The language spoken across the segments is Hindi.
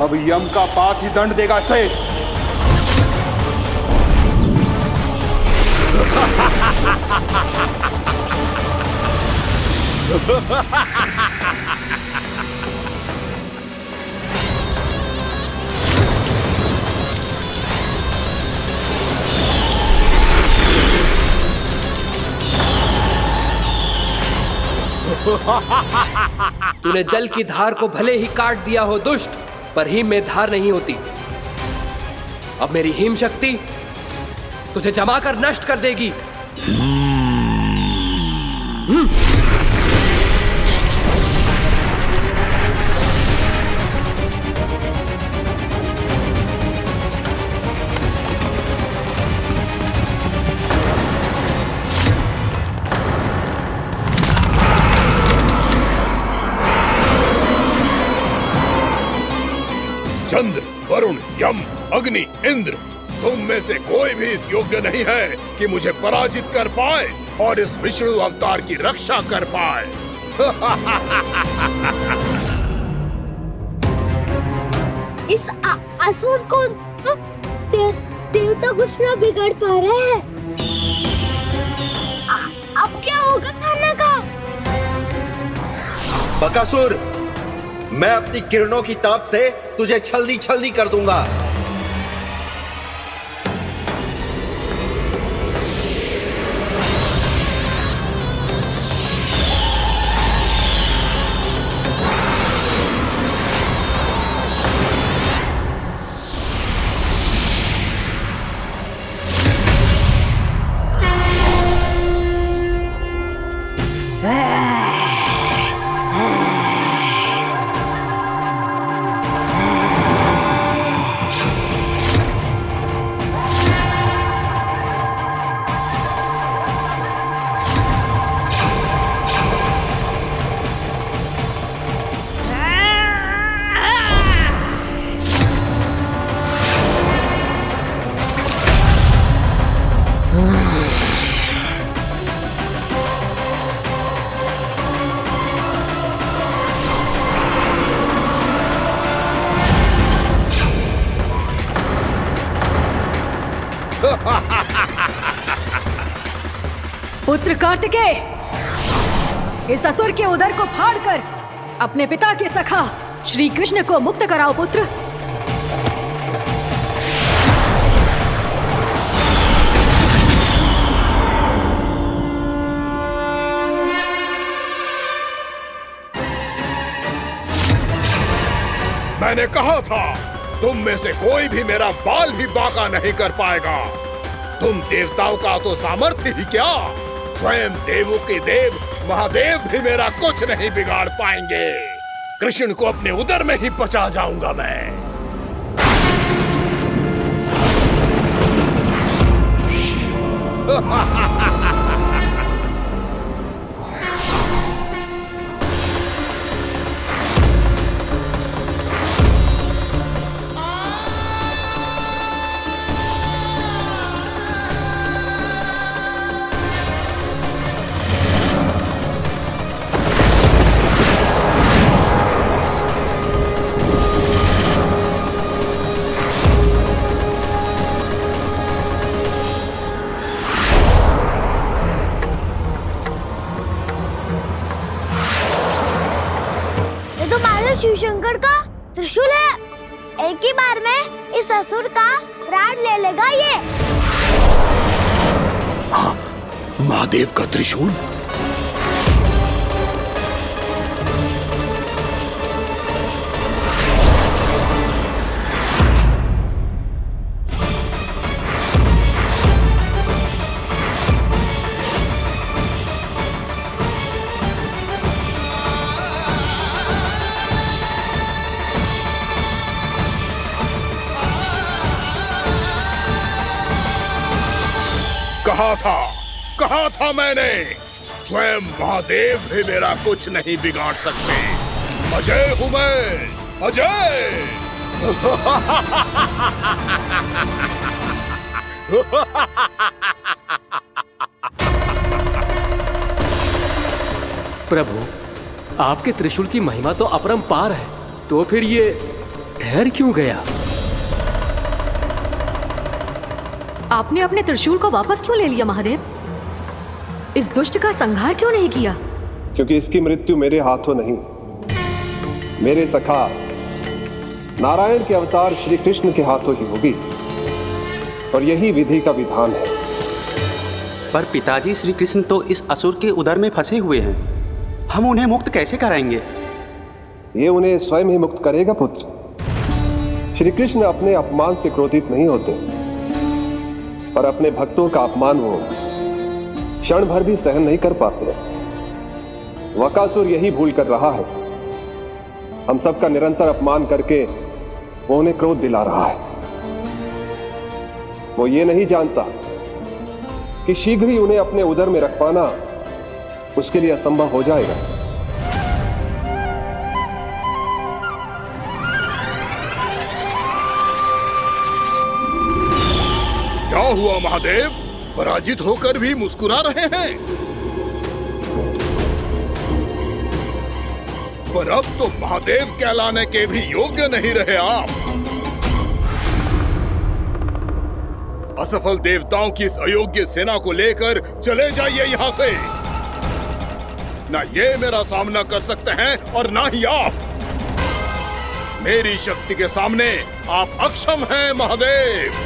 अब यम का पास ही दंड देगा इसे। तूने जल की धार को भले ही काट दिया हो दुष्ट, पर हिम में धार नहीं होती। अब मेरी हिम शक्ति तुझे जमा कर नष्ट कर देगी। चंद्र, वरुण, यम, अग्नि, इंद्र, तुम में से कोई भी इस योग्य नहीं है कि मुझे पराजित कर पाए और इस विष्णु अवतार की रक्षा कर पाए। इस असुर को देवता कुछ ना बिगाड़ पा रहे हैं। अब क्या होगा खाना का? बकासुर, मैं अपनी किरणों की ताप से तुझे छलनी छलनी कर दूंगा। पुत्र कार्तिकेय, इस असुर के उदर को फाड़कर अपने पिता के सखा श्री कृष्ण को मुक्त कराओ पुत्र। मैंने कहा था, तुम में से कोई भी मेरा बाल भी बांका नहीं कर पाएगा। तुम देवताओं का तो सामर्थ्य ही क्या, स्वयं देवों के देव महादेव भी मेरा कुछ नहीं बिगाड़ पाएंगे। कृष्ण को अपने उदर में ही पचा जाऊंगा मैं। शिव शंकर का त्रिशूल है। एक ही बार में इस असुर का प्राण ले लेगा ये। हाँ, महादेव का त्रिशूल। कहा था मैंने, स्वयं महादेव भी मेरा कुछ नहीं बिगाड़ सकते। अजय हूं मैं, अजय। प्रभु, आपके त्रिशूल की महिमा तो अपरंपार है, तो फिर ये ठहर क्यों गया? आपने अपने त्रिशूल को वापस क्यों ले लिया महादेव? इस दुष्ट का संहार क्यों नहीं किया? क्योंकि इसकी मृत्यु मेरे हाथों नहीं, मेरे सखा नारायण के अवतार श्री कृष्ण के हाथों ही होगी, और यही विधि का विधान है। पर पिताजी, श्री कृष्ण तो इस असुर के उदर में फंसे हुए हैं, हम उन्हें मुक्त कैसे कराएंगे? ये उन्हें स्वयं ही मुक्त करेगा पुत्र। श्री कृष्ण अपने अपमान से क्रोधित नहीं होते, पर अपने भक्तों का अपमान वो क्षण भर भी सहन नहीं कर पाते। वकासुर यही भूल कर रहा है, हम सबका निरंतर अपमान करके वो उन्हें क्रोध दिला रहा है। वो ये नहीं जानता कि शीघ्र ही उन्हें अपने उदर में रख पाना उसके लिए असंभव हो जाएगा। क्या हुआ महादेव? पराजित होकर भी मुस्कुरा रहे हैं। पर अब तो महादेव कहलाने के भी योग्य नहीं रहे आप। असफल देवताओं की इस अयोग्य सेना को लेकर चले जाइए यहाँ से। ना ये मेरा सामना कर सकते हैं और ना ही आप। मेरी शक्ति के सामने आप अक्षम हैं महादेव।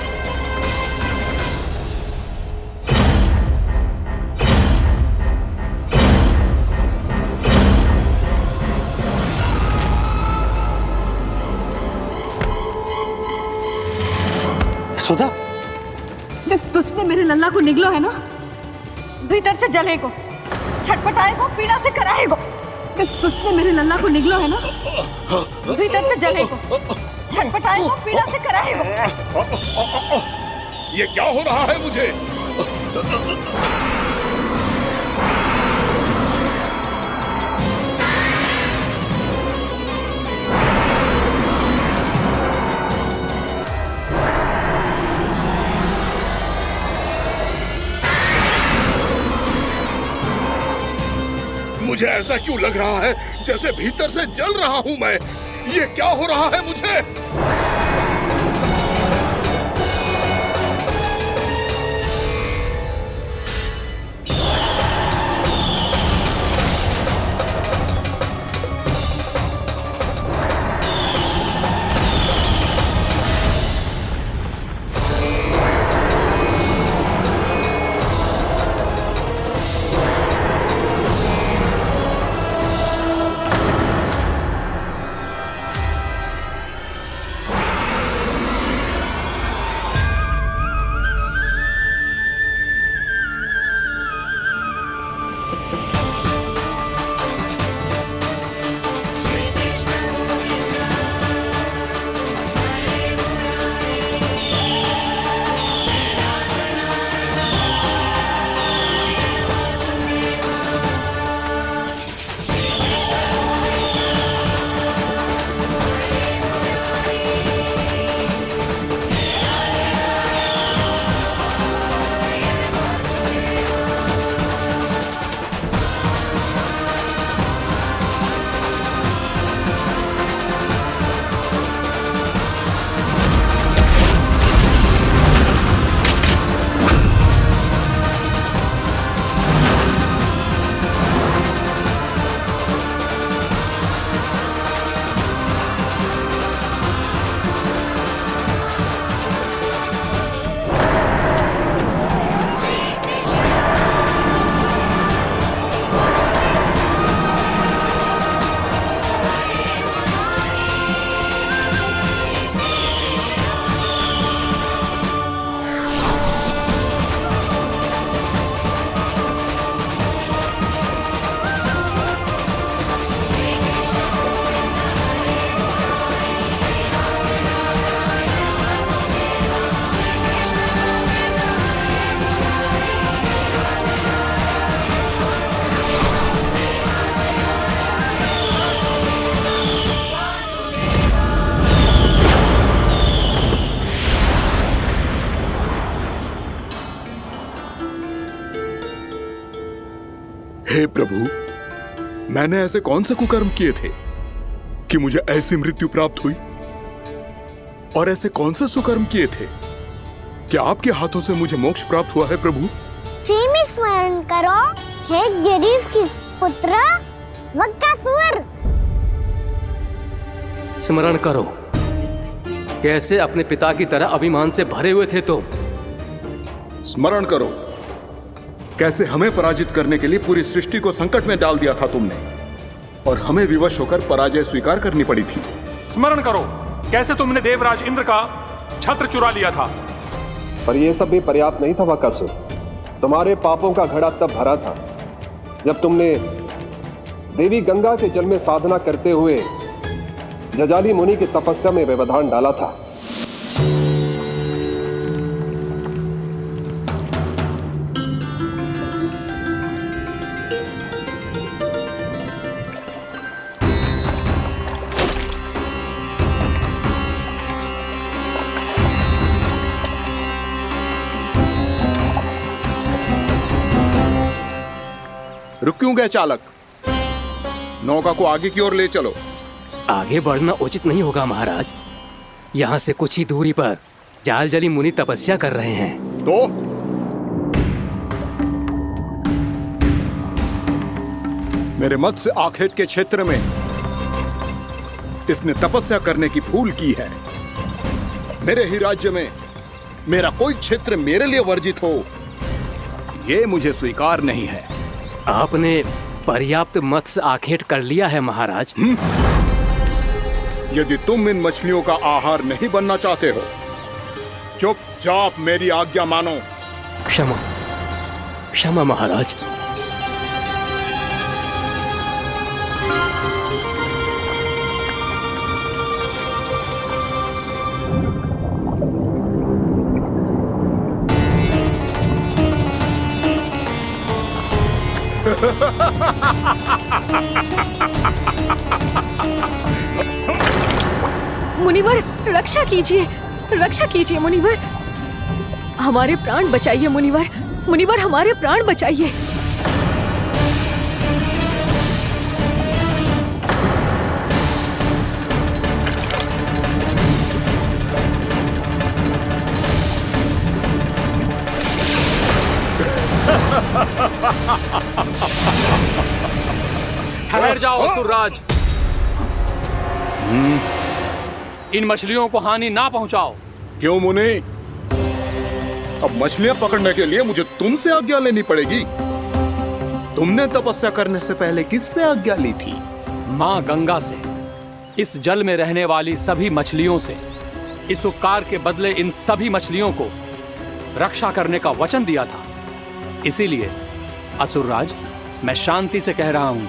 सुधा, जिस दुष्ट ने मेरे लल्ला को निगलो है ना, भीतर से जलेगो, छटपटाएगो, पीड़ा से कराएगो। जिस दुष्ट ने मेरे लल्ला को निगलो है ना, भीतर से जलेगो, छटपटाएगो, पीड़ा से कराएगो। ये क्या हो रहा है मुझे? मुझे ऐसा क्यों लग रहा है जैसे भीतर से जल रहा हूं मैं? ये क्या हो रहा है मुझे? हे प्रभु, मैंने ऐसे कौन से कुकर्म किए थे कि मुझे ऐसी मृत्यु प्राप्त हुई? और ऐसे कौन से सुकर्म किए थे? क्या आपके हाथों से मुझे मोक्ष प्राप्त हुआ है प्रभु? में स्मरण करो, हे जरीस की पुत्र वक्कासुर। स्मरण करो, कैसे अपने पिता की तरह अभिमान से भरे हुए थे तुम। स्मरण करो, कैसे हमें पराजित करने के लिए पूरी सृष्टि को संकट में डाल दिया था तुमने, और हमें विवश होकर पराजय स्वीकार करनी पड़ी थी। स्मरण करो, कैसे तुमने देवराज इंद्र का छत्र चुरा लिया था। पर यह सब भी पर्याप्त नहीं था वक्कासुर। तुम्हारे पापों का घड़ा तब भरा था जब तुमने देवी गंगा के जल में साधना करते हुए जजाली मुनि की तपस्या में व्यवधान डाला था। रुक क्यों गए चालक? नौका को आगे की ओर ले चलो। आगे बढ़ना उचित नहीं होगा महाराज। यहाँ से कुछ ही दूरी पर जालजली मुनि तपस्या कर रहे हैं। तो मेरे मत्स्य आखेट के क्षेत्र में इसने तपस्या करने की भूल की है। मेरे ही राज्य में मेरा कोई क्षेत्र मेरे लिए वर्जित हो, यह मुझे स्वीकार नहीं है। आपने पर्याप्त मत्स्य आखेट कर लिया है महाराज। यदि तुम इन मछलियों का आहार नहीं बनना चाहते हो, चुपचाप मेरी आज्ञा मानो। क्षमा, क्षमा महाराज। मुनिवर, रक्षा कीजिए, रक्षा कीजिए मुनिवर। हमारे प्राण बचाइए मुनिवर, मुनिवर हमारे प्राण बचाइए। ठहर जाओ असुरराज। इन मछलियों को हानि ना पहुंचाओ। क्यों मुनि? अब मछलियां पकड़ने के लिए मुझे तुमसे आज्ञा लेनी पड़ेगी। तुमने तपस्या करने से पहले किससे आज्ञा ली थी? मां गंगा से, इस जल में रहने वाली सभी मछलियों से। इस उपकार के बदले इन सभी मछलियों को रक्षा करने का वचन दिया था। इसीलिए असुरराज, मैं शांति से कह रहा हूं,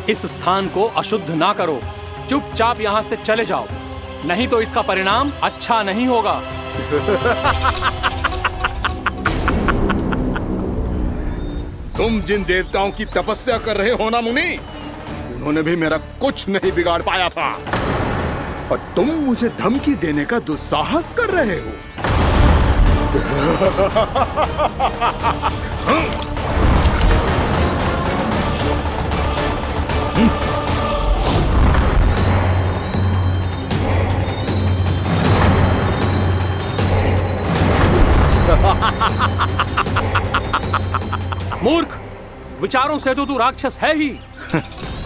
इस स्थान को अशुद्ध ना करो। चुपचाप यहां से चले जाओ, नहीं तो इसका परिणाम अच्छा नहीं होगा। तुम जिन देवताओं की तपस्या कर रहे हो ना मुनि, उन्होंने भी मेरा कुछ नहीं बिगाड़ पाया था, और तुम मुझे धमकी देने का दुस्साहस कर रहे हो। मूर्ख, विचारों से तो तू राक्षस है ही,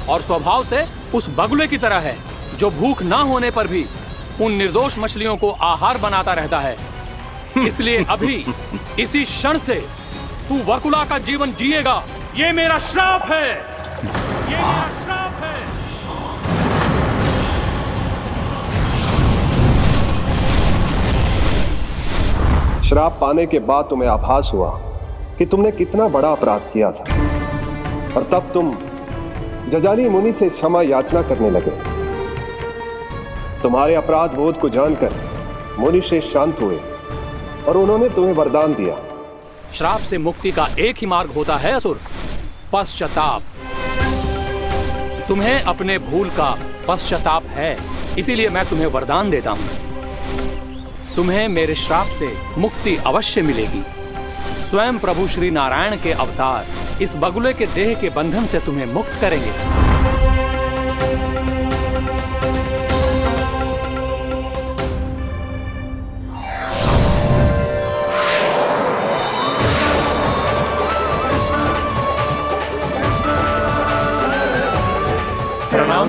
और स्वभाव से उस बगुले की तरह है जो भूख ना होने पर भी उन निर्दोष मछलियों को आहार बनाता रहता है। इसलिए अभी इसी क्षण से तू वकुला का जीवन जिएगा। ये मेरा श्राप है, ये मेरा श्राप है। श्राप पाने के बाद तुम्हें आभास हुआ कि तुमने कितना बड़ा अपराध किया था, और तब तुम जजाली मुनि से क्षमा याचना करने लगे। तुम्हारे अपराध बोध को जानकर मुनि श्रेष्ठ शांत हुए और उन्होंने तुम्हें वरदान दिया। श्राप से मुक्ति का एक ही मार्ग होता है असुर, पश्चाताप। तुम्हें अपने भूल का पश्चाताप है, इसीलिए मैं तुम्हें वरदान देता हूं। तुम्हें मेरे श्राप से मुक्ति अवश्य मिलेगी। स्वयं प्रभु श्री नारायण के अवतार इस बगुले के देह के बंधन से तुम्हें मुक्त करेंगे।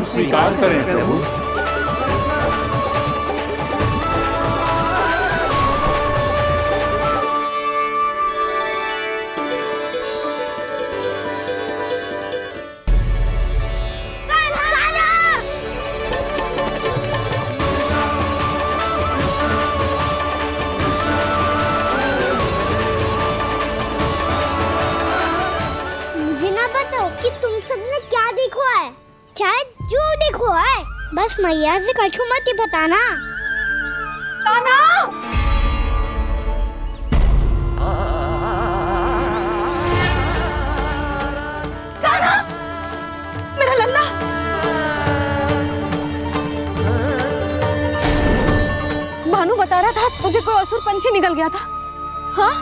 हम स्वीकार करें प्रभु। मुझे ना बताओ कि तुम सबने क्या देखो है, चाहे जो देखो है, बस मैया से कछु मत ही बताना। कान्हा! कान्हा! मेरा लल्ला! भानु बता रहा था तुझे कोई असुर पंछी निकल गया था। हाँ?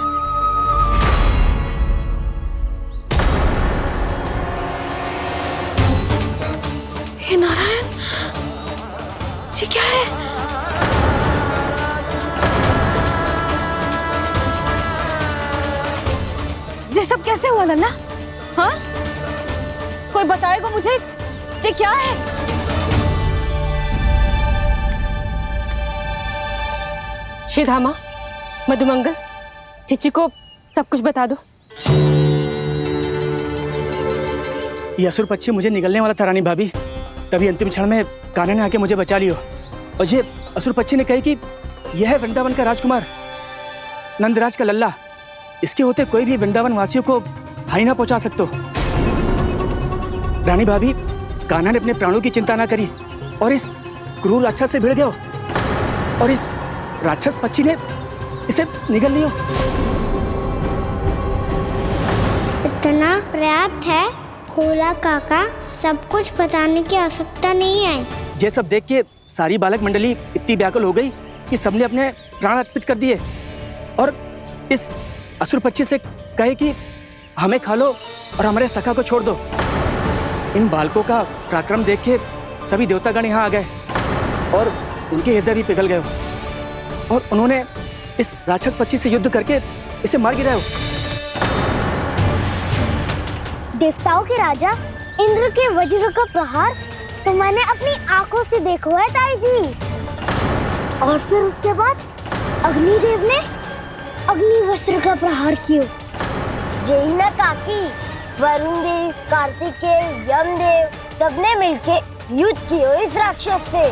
हे नारायण, ये क्या है? ये सब कैसे हुआ लल्ला? हाँ? कोई बताएगा मुझे ये क्या है? श्रीधामा, मधुमंगल, चिची को सब कुछ बता दो। ये असुर पक्षी मुझे निगलने वाला था रानी भाभी, तभी अंतिम क्षण में कान्हा ने आके मुझे बचा लियो। और ये असुर पक्षी ने कही कि यह है वृंदावन का राजकुमार, नंदराज का लल्ला। इसके होते कोई भी वृंदावन वासियों को हानि ना पहुंचा सकते। रानी भाभी, कान्हा ने अपने प्राणों की चिंता ना करी और इस क्रूर राक्षस से भिड़ गयो और इस राक्षस पक्षी ने इसे निगल लियो। इतना पर्याप्त है भोला काका, सब कुछ बताने की आवश्यकता नहीं है। ये सब देख के सारी बालक मंडली इतनी व्याकुल हो गई कि सबने अपने प्राण अर्पित कर दिए और इस असुर पक्षी से कहे कि हमें खा लो और हमारे सखा को छोड़ दो। इन बालकों का पराक्रम देख के सभी देवतागण यहाँ आ गए और उनके हृदय भी पिघल गए और उन्होंने इस राक्षस पक्षी से युद्ध करके इसे मार गिराया। देवताओं के राजा इंद्र के वज्र का प्रहार तो मैंने अपनी आंखों से देखा है ताई जी। और फिर उसके बाद अग्निदेव ने अग्निवस्त्र का प्रहार किया। जय ना काकी, वरुण देव, कार्तिकेय, यमदेव सबने मिलके युद्ध किया इस राक्षस से।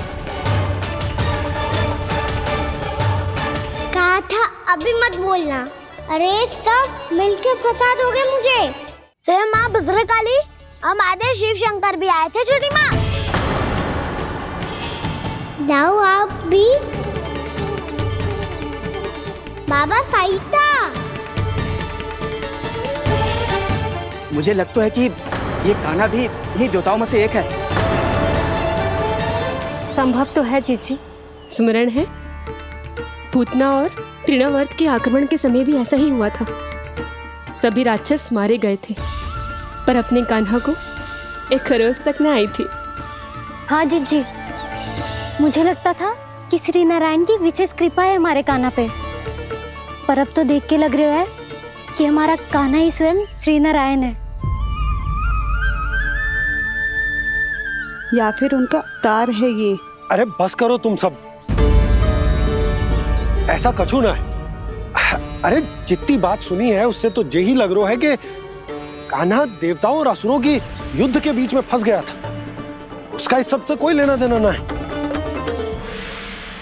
कहा था अभी मत बोलना, अरे सब मिलके फंसा दोगे मुझे। जय माँ भद्रकाली, हमारे शिव शंकर भी आए थे छोटी माँ। जाओ आप भी। बाबा साईता, मुझे लगता है कि ये कान्हा भी इन्हीं देवताओं में से एक है। संभव तो है चीची। स्मरण है, पूतना और तृणावर्त के आक्रमण के समय भी ऐसा ही हुआ था। सभी राक्षस मारे गए थे, पर अपने कान्हा को एक खरोच तक न आई थी। हाँ जीजी, मुझे लगता था कि श्री नारायण की विशेष कृपा है हमारे कान्हा पे, पर अब तो देख के लग रहा है कि हमारा कान्हा ही स्वयं श्री नारायण है। या फिर उनका अवतार है ये। अरे बस करो तुम सब, ऐसा कछु ना है। अरे जितनी बात सुनी है उससे तो यही लग रहा है कि कान्हा देवताओं और असुरों की युद्ध के बीच में फंस गया था। उसका इस सब से कोई लेना देना ना है।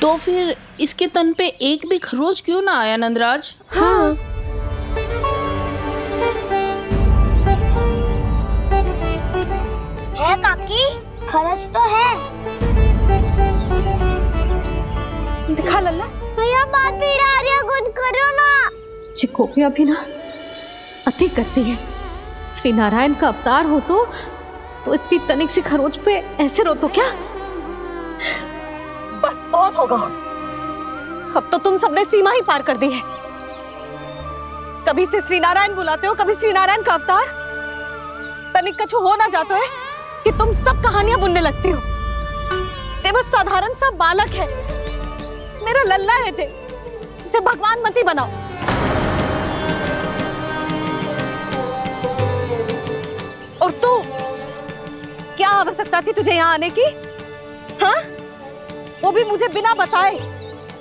तो फिर इसके तन पे एक भी खरोच क्यों ना आया नंदराज? हाँ, है काकी, खरच तो है। दिखा लल्ला। भैया बात पीड़ा आ रही है, कुछ करो ना। चिकोपिया भी ना अति करती है। श्री नारायण का अवतार हो तो इतनी तनिक सी खरोच पे ऐसे रो तो क्या? बस बहुत होगा। अब तो तुम सबने सीमा ही पार कर दी है। कभी से श्री नारायण बुलाते हो, कभी श्री नारायण का अवतार। तनिक कछु हो ना जाता है कि तुम सब कहानियां बुनने लगती हो। जे बस साधारण सा बालक है, मेरा लल्ला है जे, इसे भगवान मत ही बनाओ। और तू क्या आवश्यकता थी तुझे यहाँ आने की? हाँ, वो भी मुझे बिना बताए।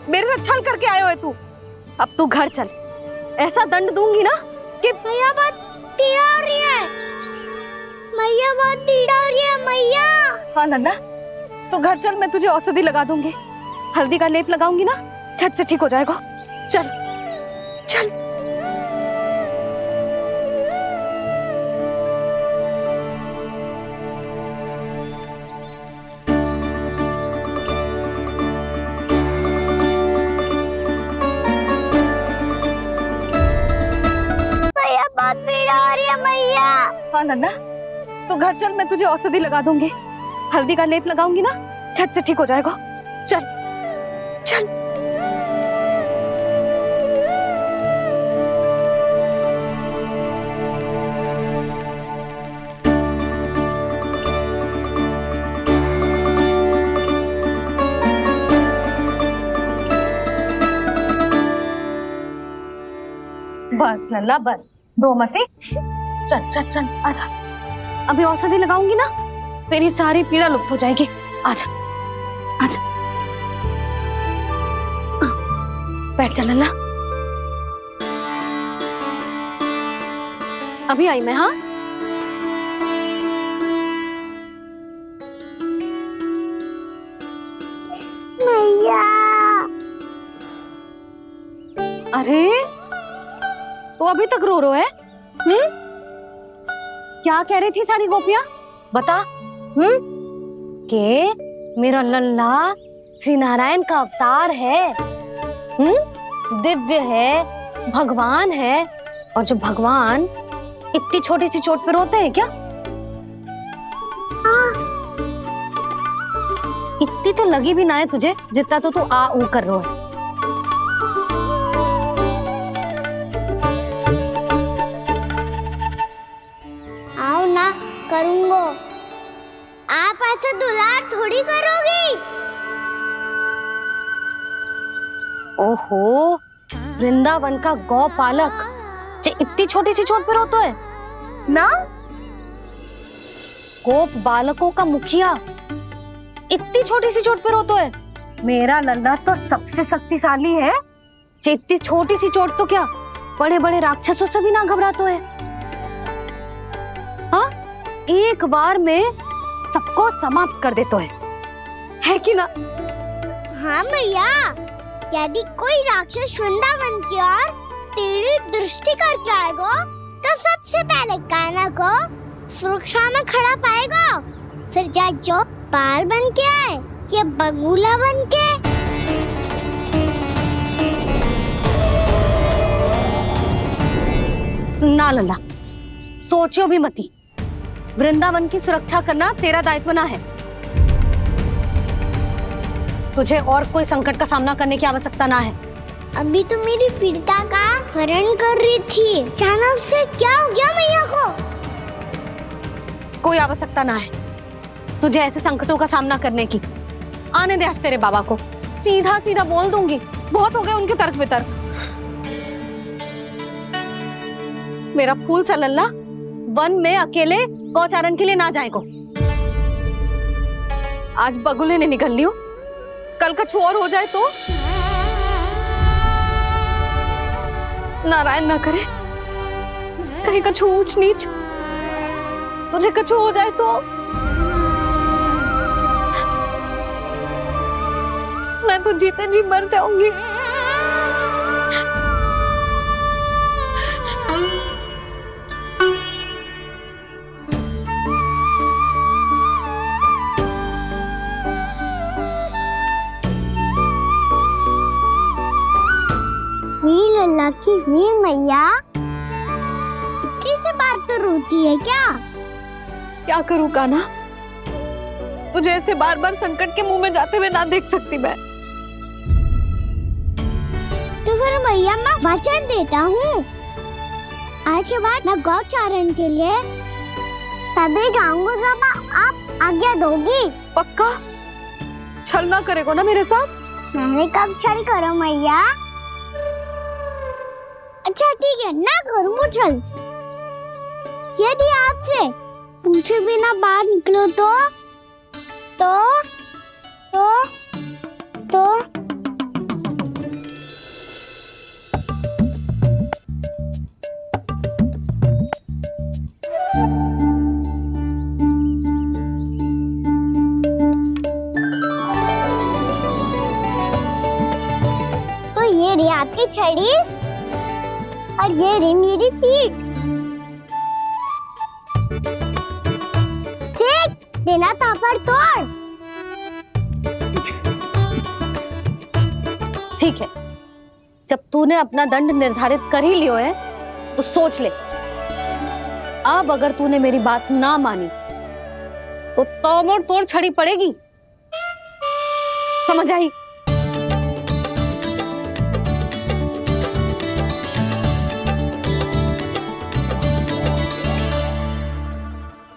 मेरे साथ छल करके आए हो तू। अब तू घर चल, ऐसा दंड दूंगी ना कि मैया बहुत पीड़ा हो रही है। मैया बहुत पीड़ा हो रही है मैया। हाँ नन्ना, तू घर चल, मैं तुझे औषधि लगा दूंगी। हल्दी का लेप लगाऊंगी ना, झट से ठीक हो जाएगा। चल चल। मैया बहुत पीड़ा हो रही है मैया। हाँ नन्ना, तू घर चल, मैं तुझे औषधि लगा दूंगी। हल्दी का लेप लगाऊंगी ना, झट से ठीक हो जाएगा। चल चल। बस लल्ला बस, रो मत। चल चल चल, आजा। अभी औषधि लगाऊंगी ना, तेरी सारी पीड़ा लुप्त हो जाएगी। आजा आजा, बैठ जा लल्ला। अभी आई मैं। हाँ, मैया। अरे तो अभी तक रो है? क्या कह रही थी सारी गोपियां? बता। के मेरा लल्ला श्री नारायण का अवतार है, दिव्य है, भगवान है। और जो भगवान इतनी छोटी सी चोट पे रोते हैं क्या? इतनी तो लगी भी ना है तुझे, जितना तो तू आ ऊ कर रो है। आओ ना, करूंगो। आप ऐसे दुलार थोड़ी करोगी। ओहो, वृंदावन का गौपालक जो इतनी छोटी सी चोट पे रोता है ना, गोप बालकों का मुखिया इतनी छोटी सी चोट पे रोता है। मेरा लल्ला तो सबसे शक्तिशाली है, जो इतनी छोटी सी चोट तो क्या बड़े बड़े राक्षसों से भी ना घबराता है। हाँ, एक बार में सबको समाप्त कर देता है कि ना? हाँ मैया, यदि कोई राक्षस वृंदावन की ओर टेढ़ी दृष्टि करके आएगा तो सबसे पहले कान्हा को सुरक्षा में खड़ा पाएगा, फिर चाहे जो बाल बन के आए या बगुला बन के। ना लल्ला, सोचो भी मती। वृंदावन की सुरक्षा करना तेरा दायित्व ना है। तुझे और कोई संकट का सामना करने की आवश्यकता ना है। अभी तो मेरी पीड़िता का हरण कर रही थी, अचानक से क्या हो गया मैया को? कोई आवश्यकता ना है तुझे ऐसे संकटों का सामना करने की। आने दे आज तेरे बाबा को, सीधा सीधा बोल दूंगी। बहुत हो गए उनके तर्क वितर्क। मेरा फूल सा लल्ला वन में अकेले गौचारण के लिए ना जाए को। आज बगुले ने निकल लियो, कल कछु और हो जाए तो? नारायण ना करे, कहीं कछु ऊंच नीच तुझे कछु हो जाए तो? मैं तो जीते जी मर जाऊंगी। लल्ला की वीर मैया इतनी से बात तो रोती है क्या? क्या करूं कान्हा, तुझे ऐसे बार बार संकट के मुंह में जाते हुए ना देख सकती मैं। तो फिर मैया मैं वचन देता हूँ, आज के बाद मैं गौचारण के लिए तभी जाऊंगा जब आप आज्ञा दोगी। पक्का? छल ना करेगा ना मेरे साथ? मैंने कब छल करो मैया? अच्छा ठीक है, ना करूँ छल। यदि आपसे पूछे बिना बाहर निकलो तो तो ये रही आपकी छड़ी और ये रही मेरी पीठ। ठीक, बिना तापर तोड़। ठीक है, जब तूने अपना दंड निर्धारित कर ही लियो है तो सोच ले, अब अगर तूने मेरी बात ना मानी तो तोड़ तोड़ छड़ी पड़ेगी, समझ आई?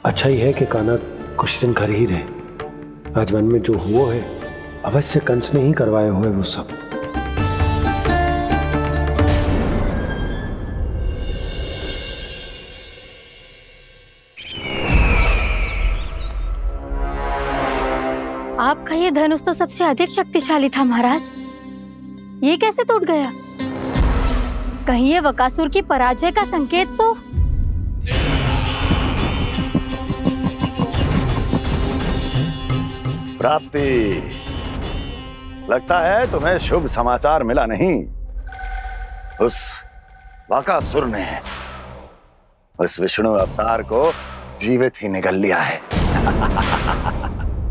अच्छा ही है कि कान्हा कुछ दिन घर ही रहे। आज वन में जो हुआ है अवश्य कंस ने ही करवाए हुए वो सब। आपका ये धनुष तो सबसे अधिक शक्तिशाली था महाराज, ये कैसे टूट गया? कहीं ये बकासुर की पराजय का संकेत तो? प्राप्ति, लगता है तुम्हें शुभ समाचार मिला नहीं। उस बकासुर ने उस विष्णु अवतार को जीवित ही निगल लिया है।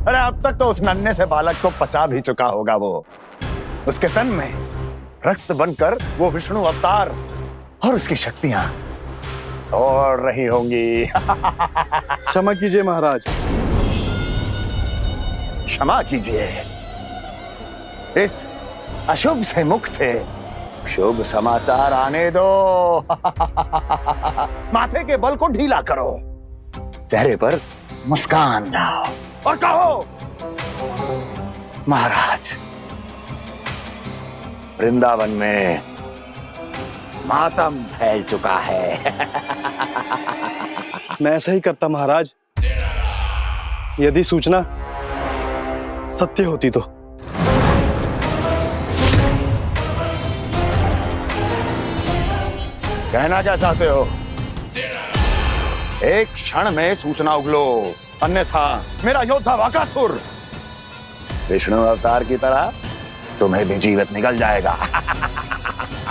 अरे अब तक तो उस नन्हे से बालक को पचा भी चुका होगा वो। उसके तन में रक्त बनकर वो विष्णु अवतार और उसकी शक्तियां दौड़ रही होंगी। क्षमा कीजिए महाराज। क्षमा कीजिए, इस अशुभ से मुख से शुभ समाचार आने दो। माथे के बल को ढीला करो, चेहरे पर मुस्कान लाओ और कहो, महाराज, वृंदावन में मातम फैल चुका है। मैं ऐसा ही करता महाराज, यदि सूचना सत्य होती तो। कहना क्या चाहते हो? एक क्षण में सूचना उगलो, अन्यथा मेरा योद्धा बकासुर विष्णु अवतार की तरह तुम्हें भी जीवित निकल जाएगा।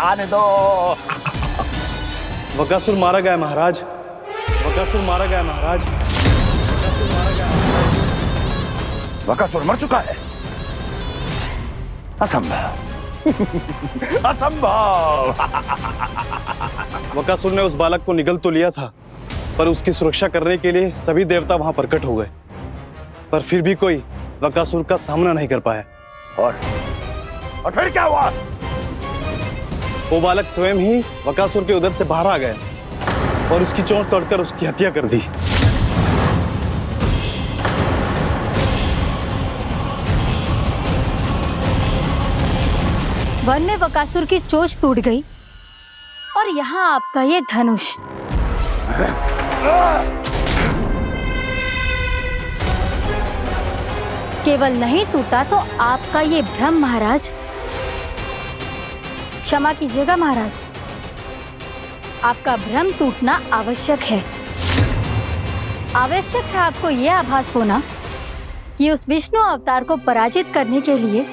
आने दो। बकासुर मारा गया महाराज, बकासुर मारा गया महाराज, बकासुर मारा गया। बकासुर मर चुका है? असंभव। असंभव। बकासुर ने उस बालक को निगल तो लिया था, पर उसकी सुरक्षा करने के लिए सभी देवता वहां प्रकट हो गए, पर फिर भी कोई बकासुर का सामना नहीं कर पाया। और फिर क्या हुआ? वो बालक स्वयं ही बकासुर के उदर से बाहर आ गया और उसकी चोंच तोड़कर उसकी हत्या कर दी। वन में बकासुर की चोंच टूट गई और यहाँ आपका ये धनुष। केवल नहीं टूटा तो आपका ये भ्रम महाराज। क्षमा कीजिएगा महाराज, आपका भ्रम टूटना आवश्यक है। आवश्यक है आपको यह आभास होना कि उस विष्णु अवतार को पराजित करने के लिए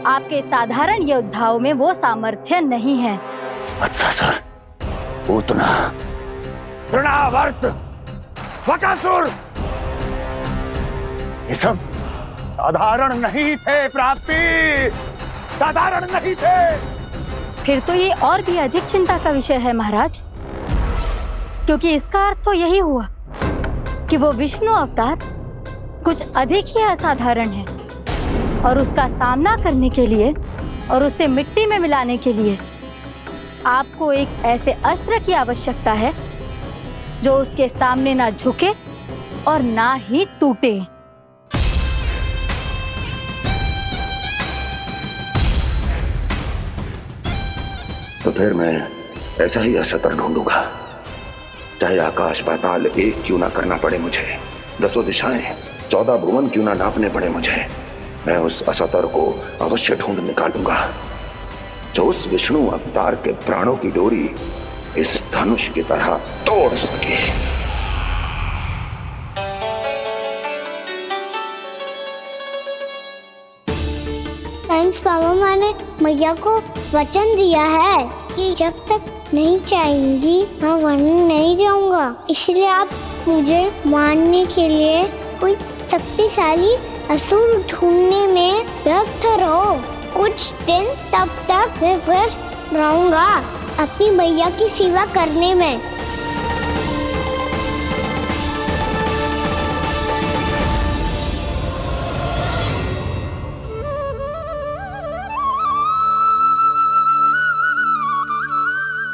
आपके साधारण योद्धाओं में वो सामर्थ्य नहीं है। वत्सासुर, पूतना, तृणावर्त, बकासुर, ये सब साधारण नहीं थे प्राप्ति, साधारण नहीं थे। फिर तो ये और भी अधिक चिंता का विषय है महाराज, क्योंकि इसका अर्थ तो यही हुआ कि वो विष्णु अवतार कुछ अधिक ही असाधारण है और उसका सामना करने के लिए और उसे मिट्टी में मिलाने के लिए आपको एक ऐसे अस्त्र की आवश्यकता है जो उसके सामने ना झुके और ना ही टूटे। तो फिर मैं ऐसा ही अस्त्र ढूंढूंगा, चाहे आकाश पाताल एक क्यों ना करना पड़े मुझे। 10 दिशाएं 14 भुवन क्यों ना नापने पड़े मुझे, मैं उस असतर को अवश्य ढूंढ निकालूंगा जो उस विष्णु अवतार के प्राणों की डोरी इस धनुष की तरह तोड़ सके। थैंक्स पापा, मैंने मैया को वचन दिया है कि जब तक नहीं चाहेंगी मैं वन नहीं जाऊंगा। इसलिए आप मुझे मारने के लिए कोई शक्तिशाली असुर ढूंढने में व्यस्त रहो। कुछ दिन तब तक मैं व्यस्त रहूंगा अपनी मैया की सेवा करने में।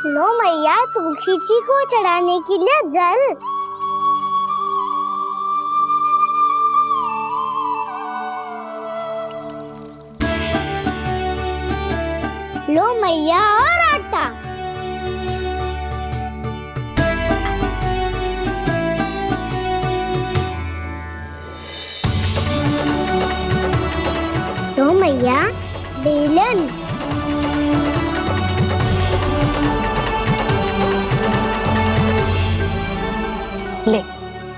लो मैया, तुलसी जी को चढ़ाने के लिए जल। लो मैया, और आटा। लो मैया, बेलन। ले,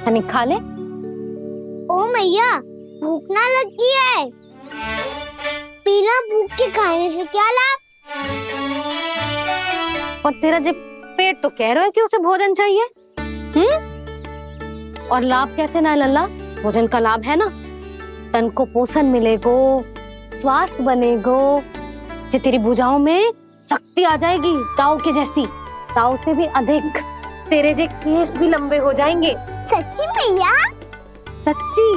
तनिक खा ले। ओ मैया, भूख ना लगी है। बिना भूख के खाने से क्या लाभ? और तेरा जब पेट तो कह रहा है कि उसे भोजन चाहिए, और लाभ कैसे ना लल्ला? भोजन का लाभ है ना, तन को पोषण मिलेगो, स्वास्थ्य बनेगो, जे तेरी भुजाओं में शक्ति आ जाएगी ताऊ के जैसी, ताऊ से भी अधिक। तेरे जे केस भी लंबे हो जाएंगे। सच्ची मैया? सच्ची।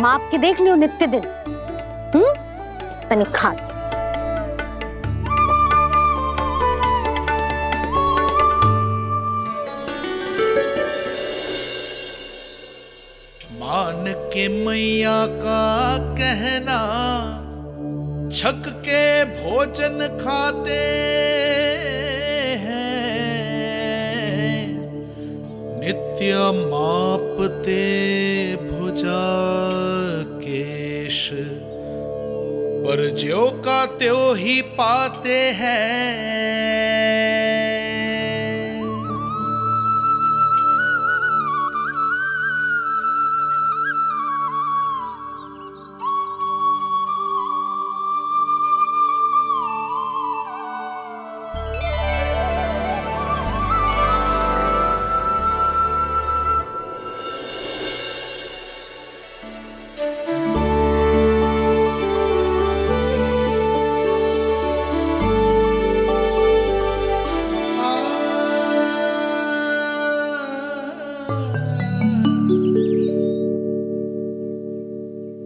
माप के देख लियो नित्य दिन। तनिक खा। मान के मैया का कहना, छक के भोजन खाते हैं, नित्य मापते भुजा केश, पर ज्यों का त्यों ही पाते हैं।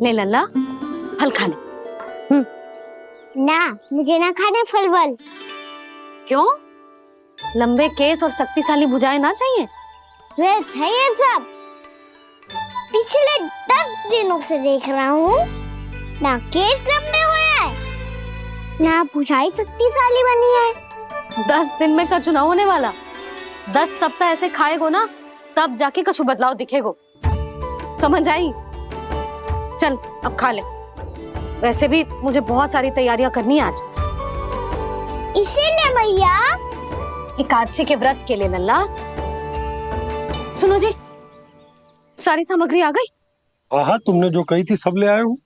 ले लल्ला, फल खा ले। ना, मुझे ना खाने फल वल। क्यों? लंबे केस और शक्तिशाली भुजाएं ना चाहिए? व्यर्थ है ये सब। पिछले 10 दिनों से देख रहा हूँ, ना केस लंबे हुए हैं, ना भुजाएं शक्तिशाली बनी है। 10 दिन में का चुनाव होने वाला। 10 सप्ताह ऐसे खाएगो ना, तब जाके कछु बदलाव दिखेगो। समझ आई? चल अब खा ले। वैसे भी मुझे बहुत सारी तैयारियां करनी है आज। इसीलिए मैया, एकादशी के व्रत के लिए लल्ला। सुनो जी, सारी सामग्री आ गई? हाँ, तुमने जो कही थी सब ले आए हूँ।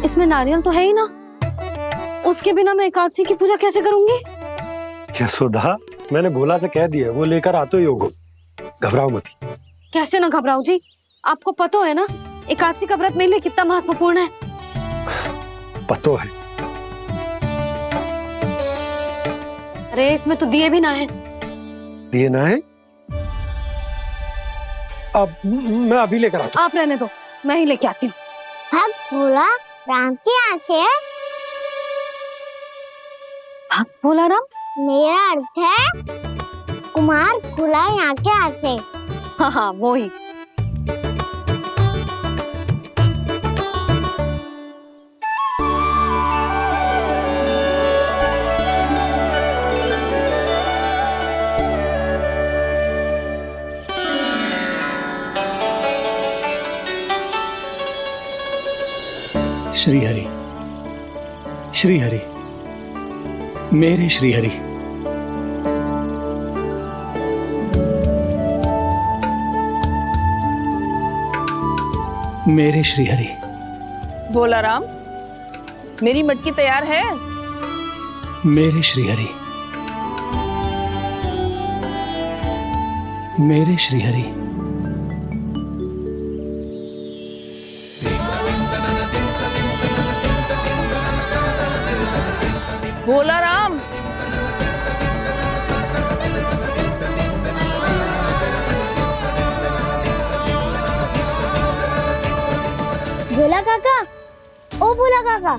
इसमें नारियल तो है ही ना, उसके बिना मैं एकादशी की पूजा कैसे करूंगी? यशोदा, मैंने भोला से कह दिया, वो लेकर आते ही होगा। घबराओ मत। कैसे ना घबराओ जी, आपको पता है ना एकादशी का व्रत मेरे लिए कितना महत्वपूर्ण है। पता है। अरे इसमें तो दिए भी ना है। दिए ना है? अब मैं अभी लेकर आता हूँ। आप रहने दो, मैं ही लेके आती हूँ। भक्त भोला राम के यहाँ से है। भक्त भोला राम? मेरा अर्थ है कुमार भोला यहाँ के यहाँ से। हाँ हाँ, वो ही। श्री हरि, श्री हरि, मेरे श्री हरि। मेरे श्री हरि। भोला राम, मेरी मटकी तैयार है? मेरे श्री हरि, मेरे श्री हरि। भोला राम, भोला काका, ओ भोला काका।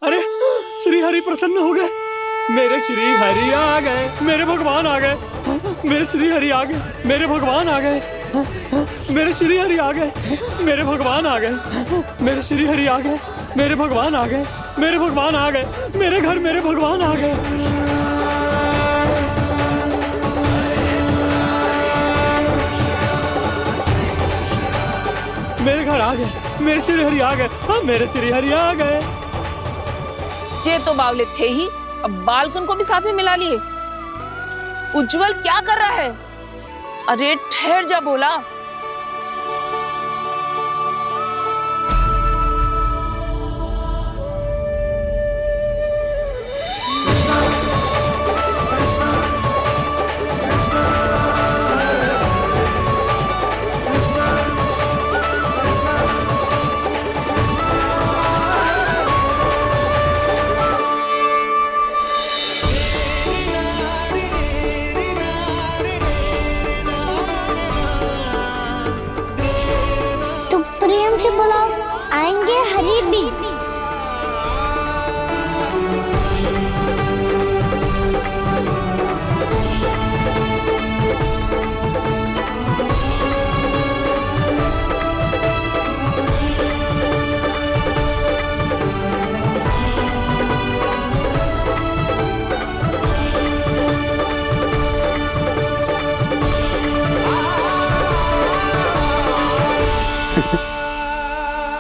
अरे श्री हरि प्रसन्न हो गए। मेरे श्री हरि आ गए, मेरे भगवान आ गए। मेरे श्री हरि आ गए, मेरे भगवान आ गए। मेरे श्री हरि आ गए, मेरे भगवान आ गए। मेरे श्री हरि आ गए, मेरे भगवान आ गए। मेरे भगवान आ गए, मेरे घर मेरे भगवान आ गए। मेरे घर आ गए, मेरे श्री हरि आ गए। हाँ, मेरे श्री हरि आ गए। जे तो बावले थे ही, अब बालकन को भी साथ में मिला लिए। उज्जवल क्या कर रहा है? अरे ठहर जा भोला। प्रेम से बुलाओ, आएंगे हरि भी।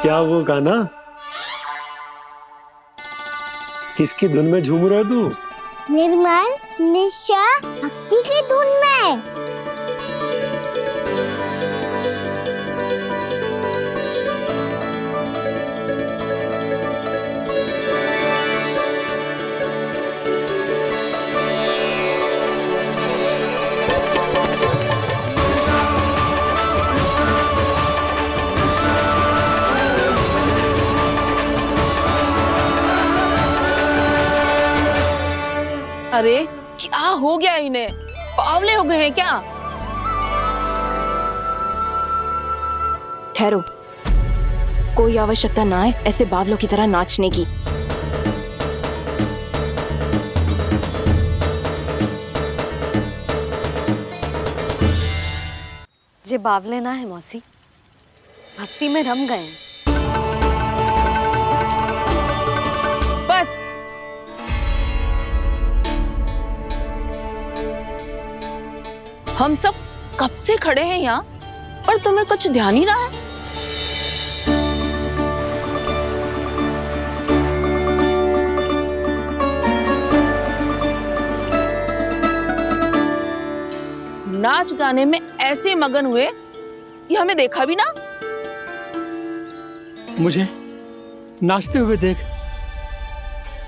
क्या वो गाना? किसकी धुन में झूम रहा तू? निर्मल निशा भक्ति की धुन में। अरे क्या हो गया इन्हें? बावले हो गए हैं क्या? ठहरो, कोई आवश्यकता ना है ऐसे बावलों की तरह नाचने की। जे बावले ना है मौसी, भक्ति में रम गए। बस हम सब कब से खड़े हैं यहाँ, पर तुम्हें कुछ ध्यान ही रहा है। नाच गाने में ऐसे मगन हुए कि हमें देखा भी ना। मुझे नाचते हुए देख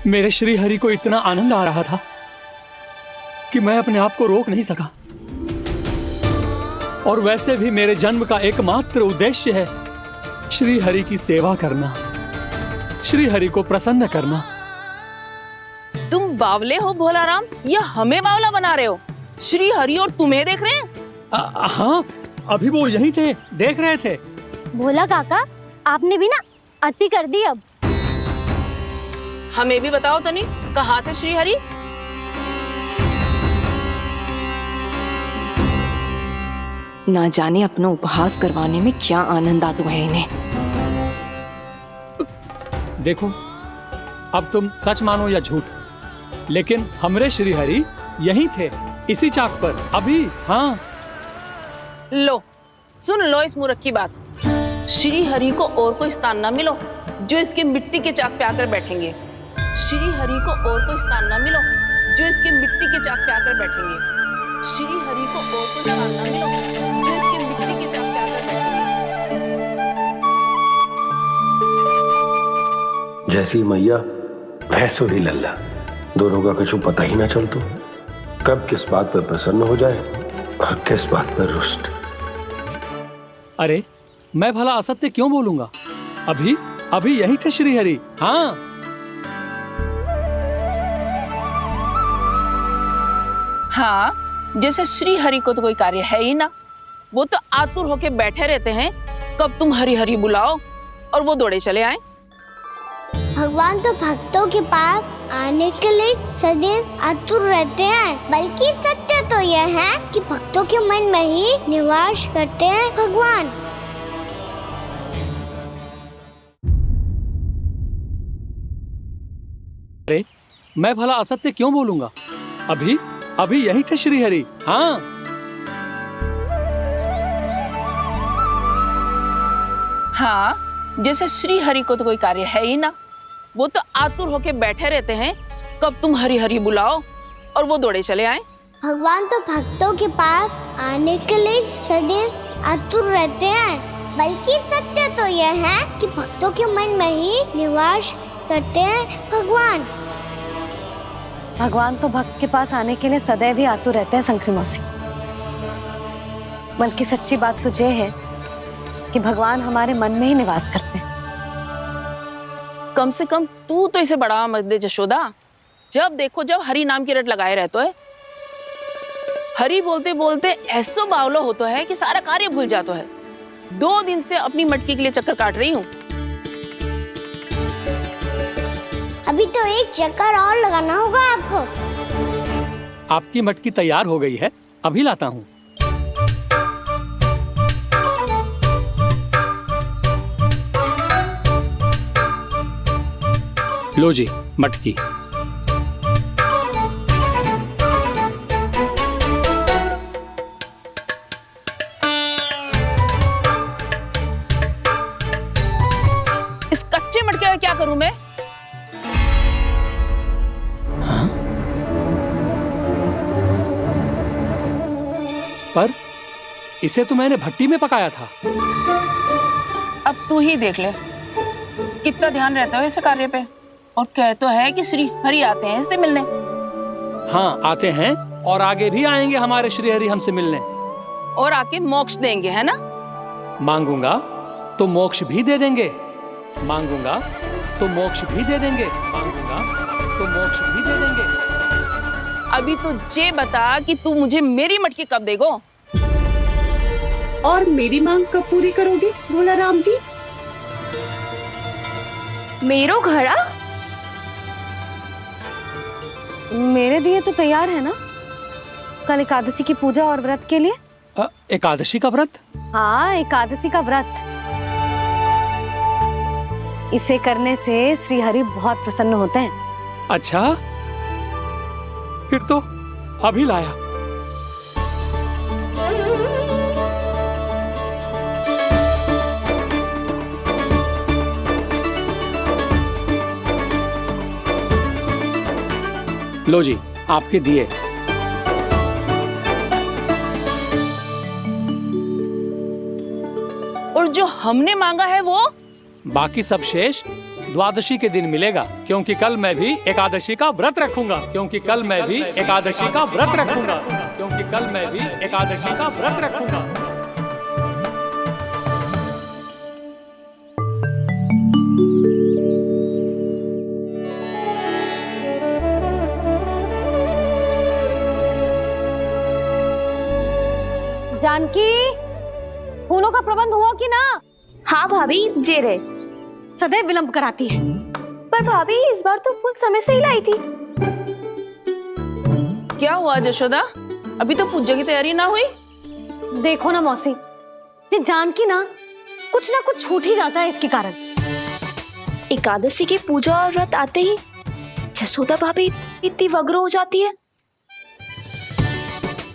मेरे श्री हरि को इतना आनंद आ रहा था कि मैं अपने आप को रोक नहीं सका। और वैसे भी मेरे जन्म का एकमात्र उद्देश्य है श्री हरि की सेवा करना, श्री हरि को प्रसन्न करना। तुम बावले हो भोला राम, या हमें बावला बना रहे हो? श्री हरि और तुम्हें देख रहे हैं? हाँ, अभी वो यहीं थे, देख रहे थे। भोला काका, आपने भी ना अति कर दी। अब हमें भी बताओ तनी, कहाँ थे श्री हरि? ना जाने अपना उपहास करवाने में क्या आनंद आता है इन्हें। देखो, अब तुम सच मानो या झूठ, लेकिन हमरे श्रीहरि यहीं थे, इसी चाक पर अभी। हाँ, लो सुन लो इस मूर्ख की बात। श्री हरि को और कोई स्थान ना मिलो जो इसके मिट्टी के चाक पे आकर बैठेंगे। श्री हरि को और कोई स्थान ना मिलो जो इसके मिट्टी के चाक पे आकर बैठेंगे। श्री हरि को और कोई स्थान ना मिलो जो इसके मिट्टी के चाक पे आकर बैठेंगे। जैसी मैया भैंसो ही लल्ला, दोनों का कुछ पता ही ना चलतो, कब किस बात पर प्रसन्न हो जाए और किस बात पर रुष्ट। अरे मैं भला असत्य क्यों बोलूंगा? अभी अभी यही थे श्रीहरि। हाँ, हाँ, जैसे श्री हरि को तो कोई कार्य है ही ना, वो तो आतुर होके बैठे रहते हैं कब तुम हरि हरि बुलाओ और वो दौड़े चले आए। भगवान तो भक्तों के पास आने के लिए सदैव आतुर रहते हैं, बल्कि सत्य तो यह है कि भक्तों के मन में ही निवास करते हैं भगवान। अरे मैं भला असत्य क्यों बोलूंगा? अभी अभी यही थे श्रीहरि। हाँ, हाँ, जैसे श्री हरि को तो कोई कार्य है ही ना, वो तो आतुर होके बैठे रहते हैं कब तुम हरि हरि बुलाओ और वो दौड़े चले आए। भगवान तो भक्तों के पास आने के लिए सदैव आतुर रहते हैं, बल्कि सत्य तो यह है कि भक्तों के मन में ही निवास करते हैं भगवान। भगवान तो भक्त के पास आने के लिए सदैव ही आतुर रहते हैं शंकरी मौसी। बल्कि सच्ची बात तो ये है कि भगवान हमारे मन में ही निवास करते हैं। कम से कम तू तो इसे बढ़ावा मत दे जशोदा। जब देखो जब हरि नाम की रट लगाए रहते है। हरि बोलते बोलते ऐसो बावलो होता है कि सारा कार्य भूल जाता है। 2 दिन से अपनी मटकी के लिए चक्कर काट रही हूँ। अभी तो एक चक्कर और लगाना होगा आपको। आपकी मटकी तैयार हो गई है, अभी लाता हूँ। लो जी मटकी। इस कच्चे मटके का क्या करूं मैं? हाँ? पर इसे तो मैंने भट्टी में पकाया था। अब तू ही देख ले कितना ध्यान रहता है इस कार्य पे। और कह तो है कि श्री हरि आते हैं इससे मिलने। हाँ, आते हैं और आगे भी आएंगे हमारे श्रीहरि हमसे मिलने। और आके मोक्ष देंगे, है ना? मांगूंगा तो मोक्ष भी दे देंगे, मांगूंगा तो मोक्ष भी दे देंगे, मांगूंगा तो मोक्ष भी दे देंगे। अभी तो ये बता कि तू मुझे मेरी मटकी कब देगो? और मेरी मांग कब पूरी करोगे भोला राम जी? मेरो घड़ा मेरे दिए तो तैयार है ना? कल एकादशी की पूजा और व्रत के लिए। एकादशी का व्रत? हाँ, एकादशी का व्रत। इसे करने से श्री हरि बहुत प्रसन्न होते हैं। अच्छा, फिर तो अभी लाया। लो जी आपके दिए। और जो हमने मांगा है वो? बाकी सब शेष द्वादशी के दिन मिलेगा, क्योंकि कल मैं भी एकादशी का व्रत रखूंगा, क्योंकि कल मैं भी एकादशी का व्रत रखूंगा, क्योंकि कल मैं भी एकादशी का व्रत रखूंगा। जानकी, फूलों का प्रबंध हुआ कि ना? हाँ भाभी, जे रहे। सदैव विलंब कराती है। पर भाभी इस बार तो फूल समय से ही लाई थी। क्या हुआ जशोदा? अभी तो पूजा की तैयारी ना हुई? देखो ना मौसी, ये जानकी ना कुछ छूट ही जाता है इसके कारण। एकादशी की पूजा और व्रत आते ही जसोदा भाभी इतनी वग्र हो जाती है।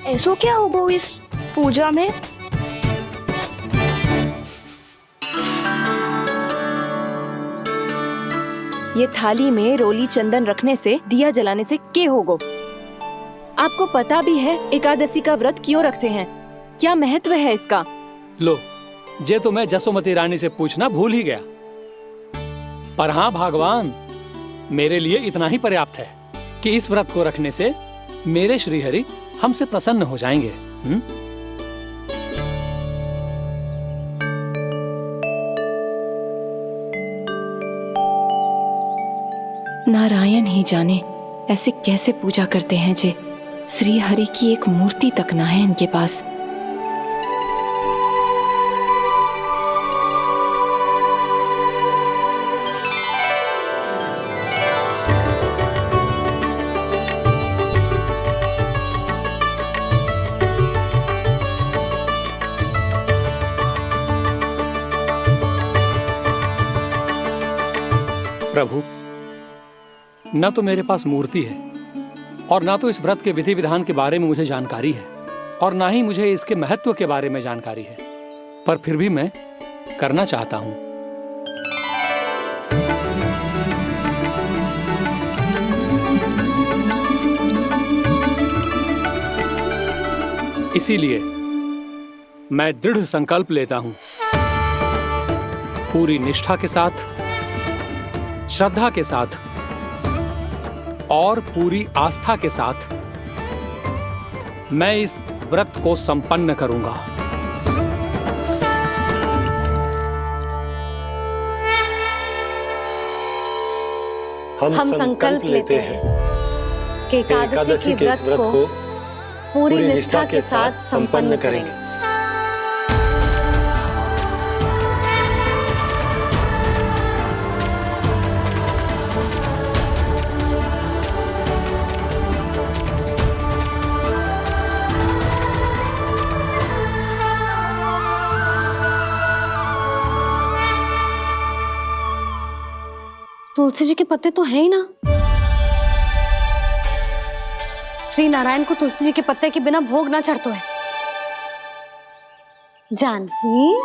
ऐसो क्या होगा इस पूजा में? ये थाली में रोली चंदन रखने से, दिया जलाने से के होगो? आपको पता भी है एकादशी का व्रत क्यों रखते हैं? क्या महत्व है इसका? लो, जे तो मैं जसोमती रानी से पूछना भूल ही गया। पर हाँ भगवान, मेरे लिए इतना ही पर्याप्त है कि इस व्रत को रखने से मेरे श्रीहरि हमसे प्रसन्न हो जाएंगे। नारायण ही जाने ऐसे कैसे पूजा करते हैं जे श्री हरि की एक मूर्ति तक ना है इनके पास। प्रभु, न तो मेरे पास मूर्ति है और ना तो इस व्रत के विधि विधान के बारे में मुझे जानकारी है और ना ही मुझे इसके महत्व के बारे में जानकारी है, पर फिर भी मैं करना चाहता हूं। इसीलिए मैं दृढ़ संकल्प लेता हूं, पूरी निष्ठा के साथ, श्रद्धा के साथ और पूरी आस्था के साथ मैं इस व्रत को संपन्न करूंगा। हम संकल्प लेते हैं कि एकादशी के व्रत को पूरी निष्ठा के साथ संपन्न करेंगे। तुलसी जी के पत्ते तो है ही ना। श्री नारायण को तुलसी जी के पत्ते के बिना भोग ना चढ़तो है। जानकी,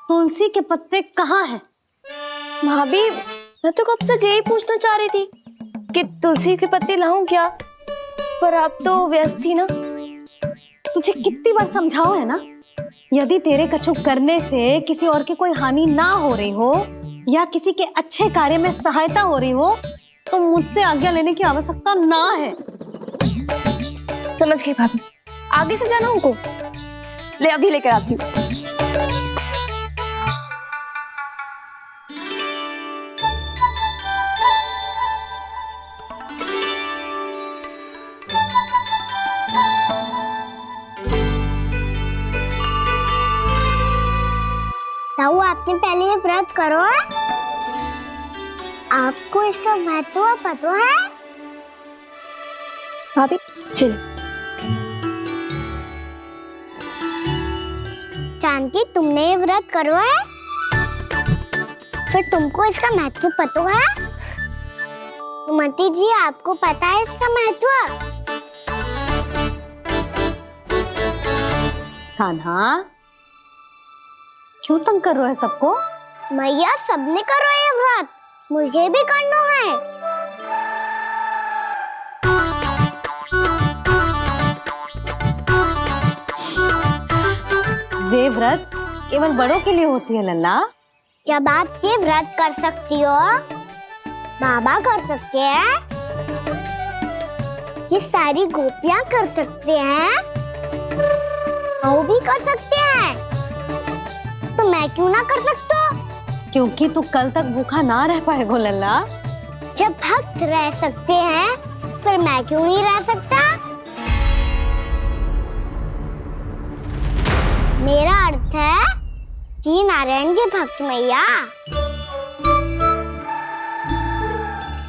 तुलसी के पत्ते कहाँ हैं? भाभी, मैं तो कब से यही पूछना चाह रही थी कि तुलसी के पत्ते लाऊं क्या, पर आप तो व्यस्त थी ना। तुझे कितनी बार समझाओ है ना, यदि तेरे कछु करने से किसी और की कोई हानि ना हो रही हो या किसी के अच्छे कार्य में सहायता हो रही हो तो मुझसे आज्ञा लेने की आवश्यकता ना है। समझ गई भाभी, आगे से जाना उनको। ले अभी लेकर आती हूँ। ताऊ, आपने पहले ये व्रत करो है? आपको इसका महत्व पता है? भाभी चलो। जानकी, तुमने ये व्रत करो है? फिर तुमको इसका महत्व पता है? सुमति जी, आपको पता है इसका महत्व? कान्हा, क्यों तंग कर रहे हो सबको? मैया, सबने करो ये व्रत, मुझे भी करना है। ये व्रत केवल बड़ों के लिए होती है लल्ला। जब आप ये व्रत कर सकती हो, बाबा कर सकते हैं, ये सारी गोपियां कर सकते हैं, वो भी कर सकते हैं, तो मैं क्यों ना कर सकता? क्योंकि तू कल तक भूखा ना रह पाएगा लल्ला। जब भक्त रह सकते हैं, फिर मैं क्यों नहीं रह सकता? मेरा अर्थ है कि नारायण के भक्त मैया,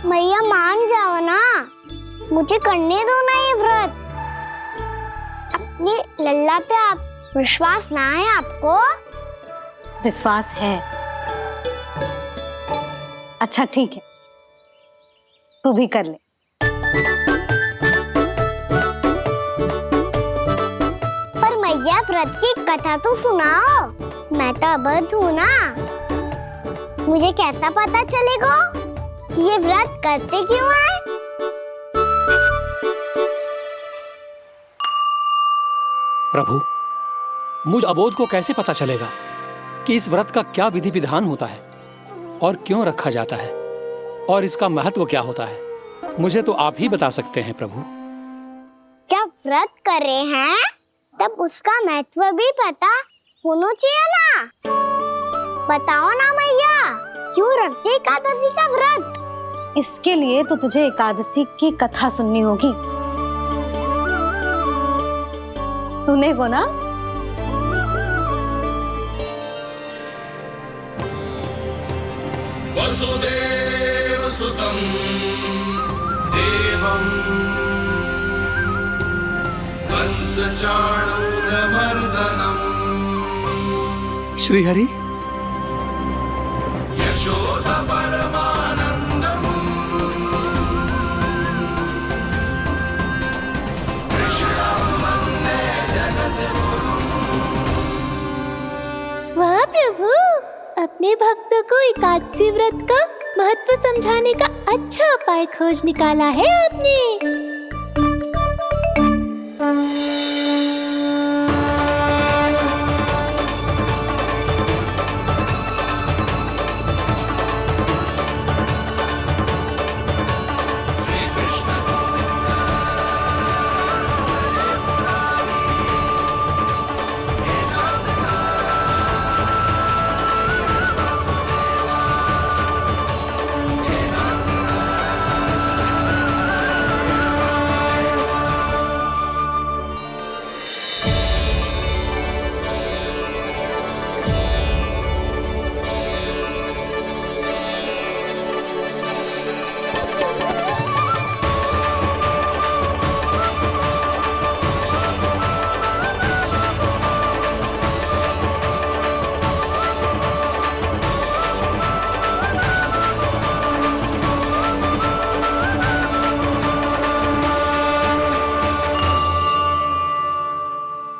मैया मान जाओ ना, मुझे करने दो ना ये व्रत। अपनी लल्ला पे आप विश्वास ना है आपको? विश्वास है। अच्छा ठीक है, तू भी कर ले। पर मैया व्रत की कथा तो सुनाओ, मैं तो अबध हूँ ना। मुझे कैसा पता चलेगा कि ये व्रत करते क्यों हैं? प्रभु, मुझ अबोध को कैसे पता चलेगा कि इस व्रत का क्या विधि विधान होता है और क्यों रखा जाता है और इसका महत्व क्या होता है? मुझे तो आप ही बता सकते हैं प्रभु। जब व्रत कर रहे हैं तब उसका महत्व भी पता होना चाहिए ना। बताओ ना मैया, क्यों रखते एकादशी का व्रत? इसके लिए तो तुझे एकादशी की कथा सुननी होगी। सुनेगो ना? वसुदेव सुतं देवं कंसचाणूरमर्दनम् श्रीहरि, यशोद परमानन्दम् कृष्णं वन्दे जगद्गुरुम्। वाह प्रभु, अपने भक्तों को एकादशी व्रत का महत्व समझाने का अच्छा उपाय खोज निकाला है आपने।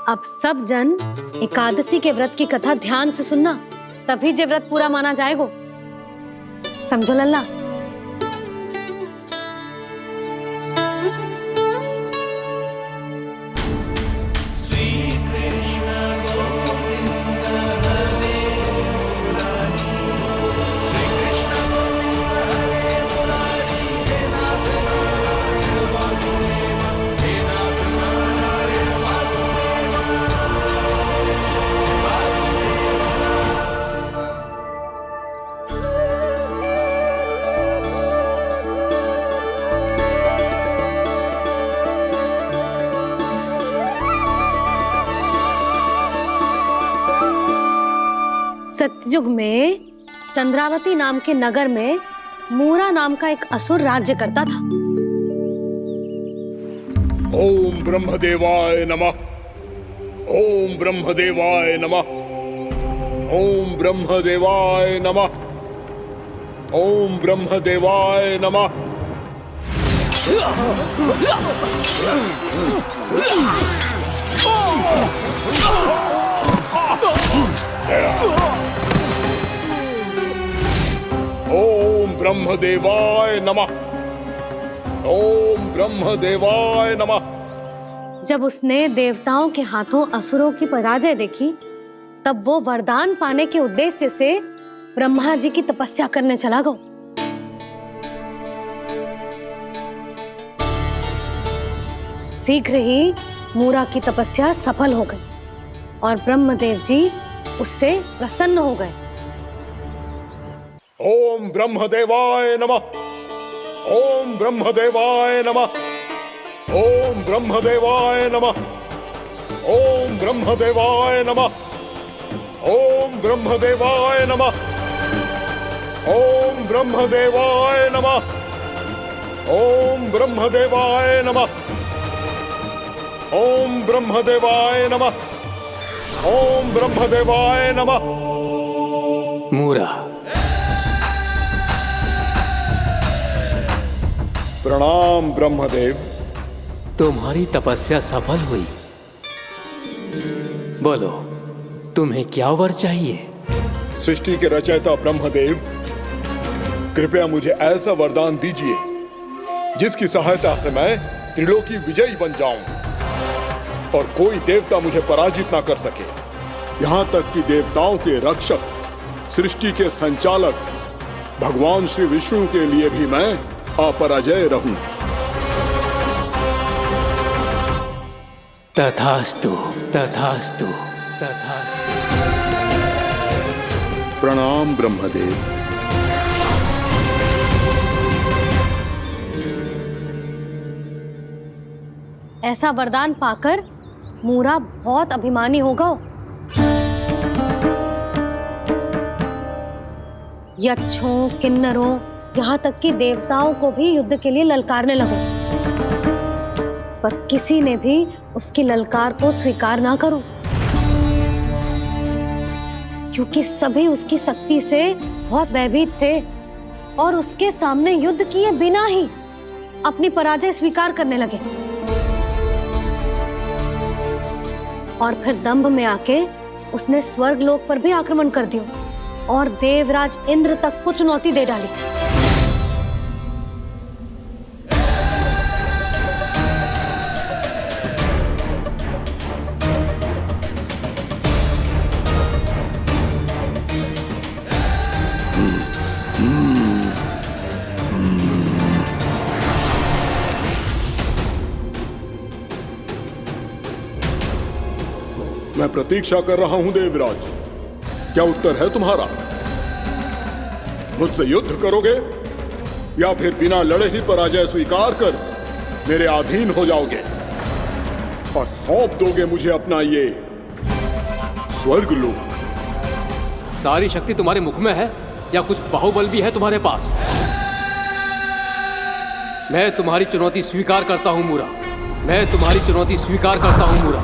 अब सब जन एकादशी के व्रत की कथा ध्यान से सुनना, तभी जे व्रत पूरा माना जाएगा। समझो लल्ला? सतयुग में चंद्रावती नाम के नगर में मूरा नाम का एक असुर राज्य करता था। ओम ब्रह्मदेवाय नमः। ओम ब्रह्मदेवाय नमः। ओम ब्रह्मदेवाय नमः। ओम ब्रह्मदेवाय नमः। ओम ब्रह्मदेवाय नमः। ओम ब्रह्मदेवाय नमः। जब उसने देवताओं के हाथों असुरों की पराजय देखी, तब वो वरदान पाने के उद्देश्य से ब्रह्मा जी की तपस्या करने चला गया। शीघ्र ही मूरा की तपस्या सफल हो गई और ब्रह्मदेव जी उससे प्रसन्न हो गए। ओम ब्रह्मदेवाय नमः। ओम ब्रह्मदेवाय नमः। ओम ब्रह्मदेवाय नमः। ओम ब्रह्मदेवाय नमः। ओम ब्रह्मदेवाय नमः। ओम ब्रह्मदेवाय नमः। ओम ब्रह्मदेवाय नमः। ओम ब्रह्मदेवाय नमः। ओम ब्रह्मदेवाय नमः। मूरा, प्रणाम ब्रह्मदेव। तुम्हारी तपस्या सफल हुई। बोलो, तुम्हें क्या वर चाहिए? सृष्टि के रचयिता ब्रह्मदेव, कृपया मुझे ऐसा वरदान दीजिए जिसकी सहायता से मैं त्रिलोकी विजयी बन जाऊं और कोई देवता मुझे पराजित ना कर सके। यहां तक कि देवताओं के रक्षक, सृष्टि के संचालक भगवान श्री विष्णु के लिए भी मैं अपराजय रहूं। तथास्तु, तथास्तु, तथास्तु। प्रणाम ब्रह्मदेव। ऐसा वरदान पाकर मूरा बहुत अभिमानी होगा। यक्षों, किन्नरों, यहाँ तक कि देवताओं को भी युद्ध के लिए ललकारने लगा, पर किसी ने भी उसकी ललकार को स्वीकार ना करो, क्योंकि सभी उसकी शक्ति से बहुत भयभीत थे और उसके सामने युद्ध किए बिना ही अपनी पराजय स्वीकार करने लगे। और फिर दंभ में आके उसने स्वर्ग लोक पर भी आक्रमण कर दिया और देवराज इंद्र तक को चुनौती दे डाली। मैं प्रतीक्षा कर रहा हूं देवराज, क्या उत्तर है तुम्हारा? मुझसे युद्ध करोगे या फिर बिना लड़े ही पराजय स्वीकार कर मेरे अधीन हो जाओगे और सौंप दोगे मुझे अपना ये स्वर्ग लोक? सारी शक्ति तुम्हारे मुख में है या कुछ बाहुबल भी है तुम्हारे पास? मैं तुम्हारी चुनौती स्वीकार करता हूं मूरा, मैं तुम्हारी चुनौती स्वीकार करता हूं मूरा।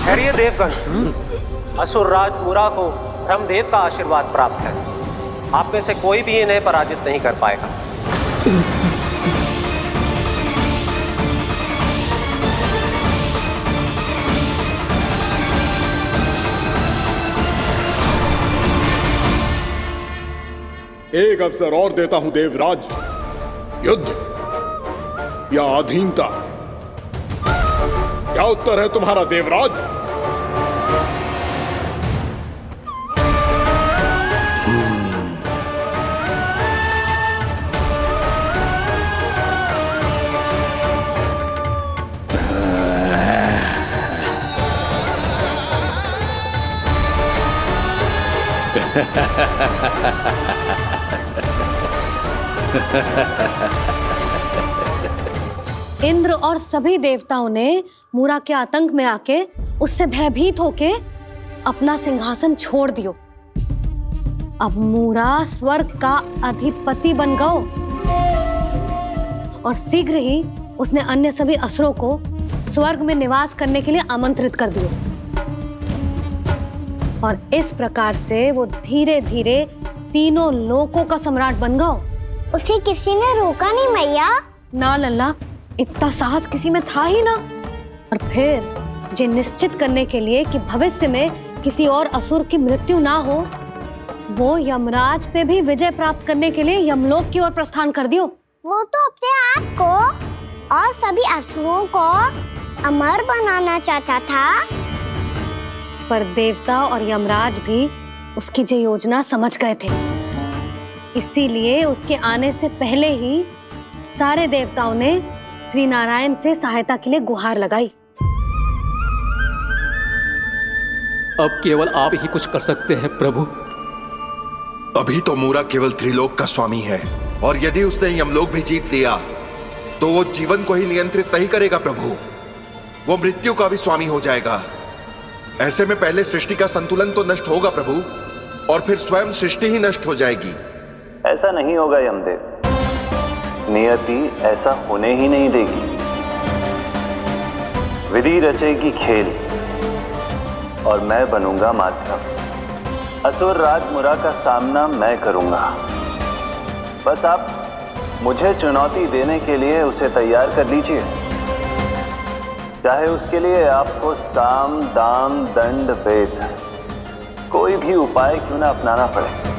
खैरिए देवगण, असुर राज मूरा को ब्रह्मदेव का आशीर्वाद प्राप्त है। आप में से कोई भी इन्हें पराजित नहीं कर पाएगा। एक अवसर और देता हूं देवराज, युद्ध या अधीनता, क्या उत्तर है तुम्हारा देवराज? इंद्र और सभी देवताओं ने मूरा के आतंक में आके उससे भयभीत होके अपना सिंहासन छोड़ दियो। अब मूरा स्वर्ग का अधिपति बन गयो और शीघ्र ही उसने अन्य सभी असुरों को स्वर्ग में निवास करने के लिए आमंत्रित कर दियो। और इस प्रकार से वो धीरे धीरे तीनों लोकों का सम्राट बन गयो। उसे किसी ने रोका नहीं मैया? ना लल्ला, इतना साहस किसी में था ही ना। और फिर जे निश्चित करने के लिए कि भविष्य में किसी और असुर की मृत्यु ना हो, वो यमराज पे भी विजय प्राप्त करने के लिए यमलोक की ओर प्रस्थान कर दियो। वो तो अपने आप को और सभी असुरों को अमर बनाना चाहता था। पर देवता और यमराज भी उसकी जो योजना समझ गए थे, इसीलिए उसके आने से पहले ही सारे देवताओं ने श्री नारायण से सहायता के लिए गुहार लगाई। अब केवल आप ही कुछ कर सकते हैं प्रभु। अभी तो मूरा केवल त्रिलोक का स्वामी है, और यदि उसने यमलोक भी जीत लिया तो वो जीवन को ही नियंत्रित नहीं करेगा प्रभु, वो मृत्यु का भी स्वामी हो जाएगा। ऐसे में पहले सृष्टि का संतुलन तो नष्ट होगा प्रभु, और फिर स्वयं सृष्टि ही नष्ट हो जाएगी। ऐसा नहीं होगा यमदेव, नियति ऐसा होने ही नहीं देगी। विधि रचेगी खेल और मैं बनूंगा माध्यम। असुर राज मुरा का सामना मैं करूंगा। बस आप मुझे चुनौती देने के लिए उसे तैयार कर लीजिए, चाहे उसके लिए आपको साम दाम दंड भेद कोई भी उपाय क्यों ना अपनाना पड़े।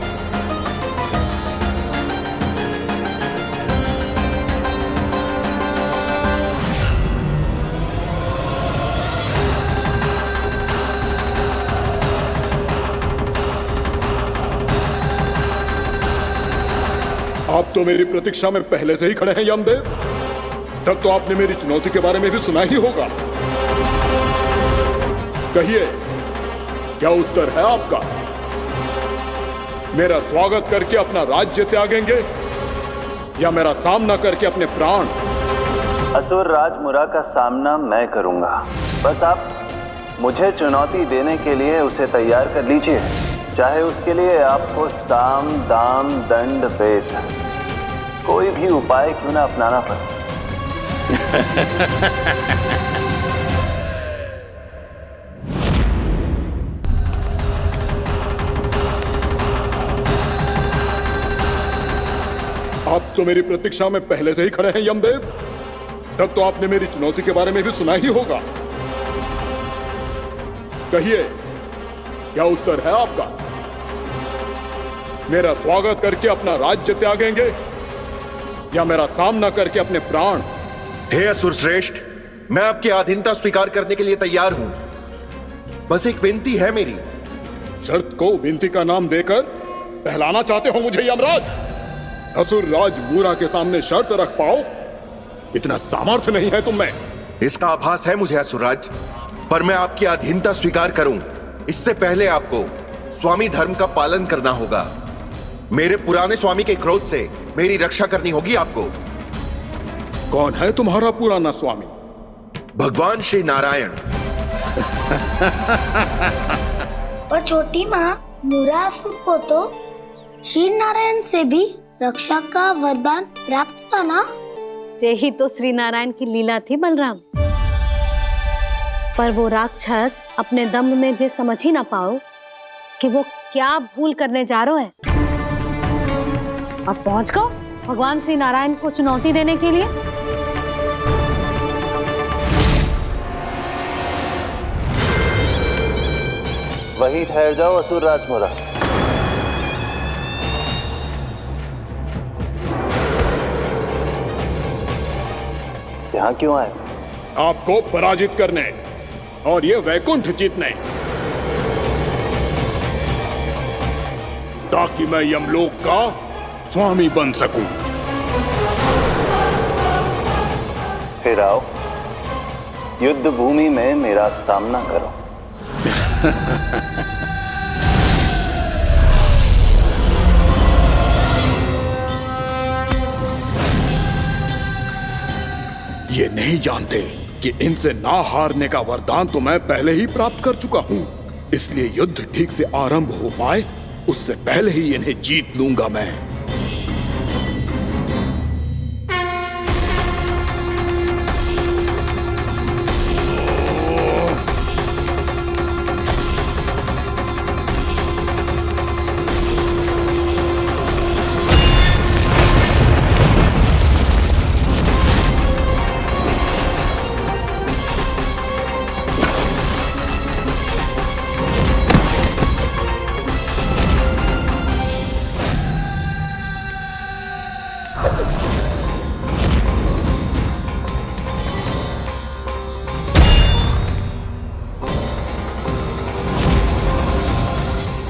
आप तो मेरी प्रतीक्षा में पहले से ही खड़े हैं यमदेव। तब तो आपने मेरी चुनौती के बारे में भी सुना ही होगा। कहिए, क्या उत्तर है आपका? मेरा स्वागत करके अपना राज्य त्यागेंगे या मेरा सामना करके अपने प्राण? असुर राज मुरा का सामना मैं करूंगा। बस आप मुझे चुनौती देने के लिए उसे तैयार कर लीजिए, चाहे उसके लिए आपको साम दाम दंड भेद कोई भी उपाय क्यों ना अपनाना पड़े। आप तो मेरी प्रतीक्षा में पहले से ही खड़े हैं यमदेव। तब तो आपने मेरी चुनौती के बारे में भी सुना ही होगा। कहिए, क्या उत्तर है आपका? मेरा स्वागत करके अपना राज्य त्यागेंगे या मेरा सामना करके अपने प्राण? हे असुर श्रेष्ठ, मैं आपकी अधीनता स्वीकार करने के लिए तैयार हूं। बस एक विनती है मेरी। शर्त को विनती का नाम देकर पहलाना चाहते हो मुझे यमराज? असुर राज मूरा के सामने शर्त रख पाओ, इतना सामर्थ्य नहीं है तुम में। इसका आभास है मुझे असुरराज, पर मैं आपकी अधीनता स्वीकार करूं इससे पहले आपको स्वामी धर्म का पालन करना होगा। मेरे पुराने स्वामी के क्रोध से मेरी रक्षा करनी होगी आपको। कौन है तुम्हारा पुराना स्वामी? भगवान श्री नारायण। और छोटी माँ मूरासुर को तो श्री नारायण से भी रक्षा का वरदान प्राप्त था ना? यही तो श्री नारायण की लीला थी बलराम। पर वो राक्षस अपने दम में जे समझ ही ना पाओ कि वो क्या भूल करने जा रहा है। अब पहुंच गो भगवान श्री नारायण को चुनौती देने के लिए। वही ठहर जाओ असुर राज मुरा। यहाँ क्यों आए? आपको पराजित करने और ये वैकुंठ जीतने, ताकि मैं यमलोक का स्वामी बन सकूं। फिर आओ, युद्ध भूमि में मेरा सामना करो। ये नहीं जानते कि इनसे ना हारने का वरदान तो मैं पहले ही प्राप्त कर चुका हूं, इसलिए युद्ध ठीक से आरंभ हो पाए उससे पहले ही इन्हें जीत लूंगा मैं।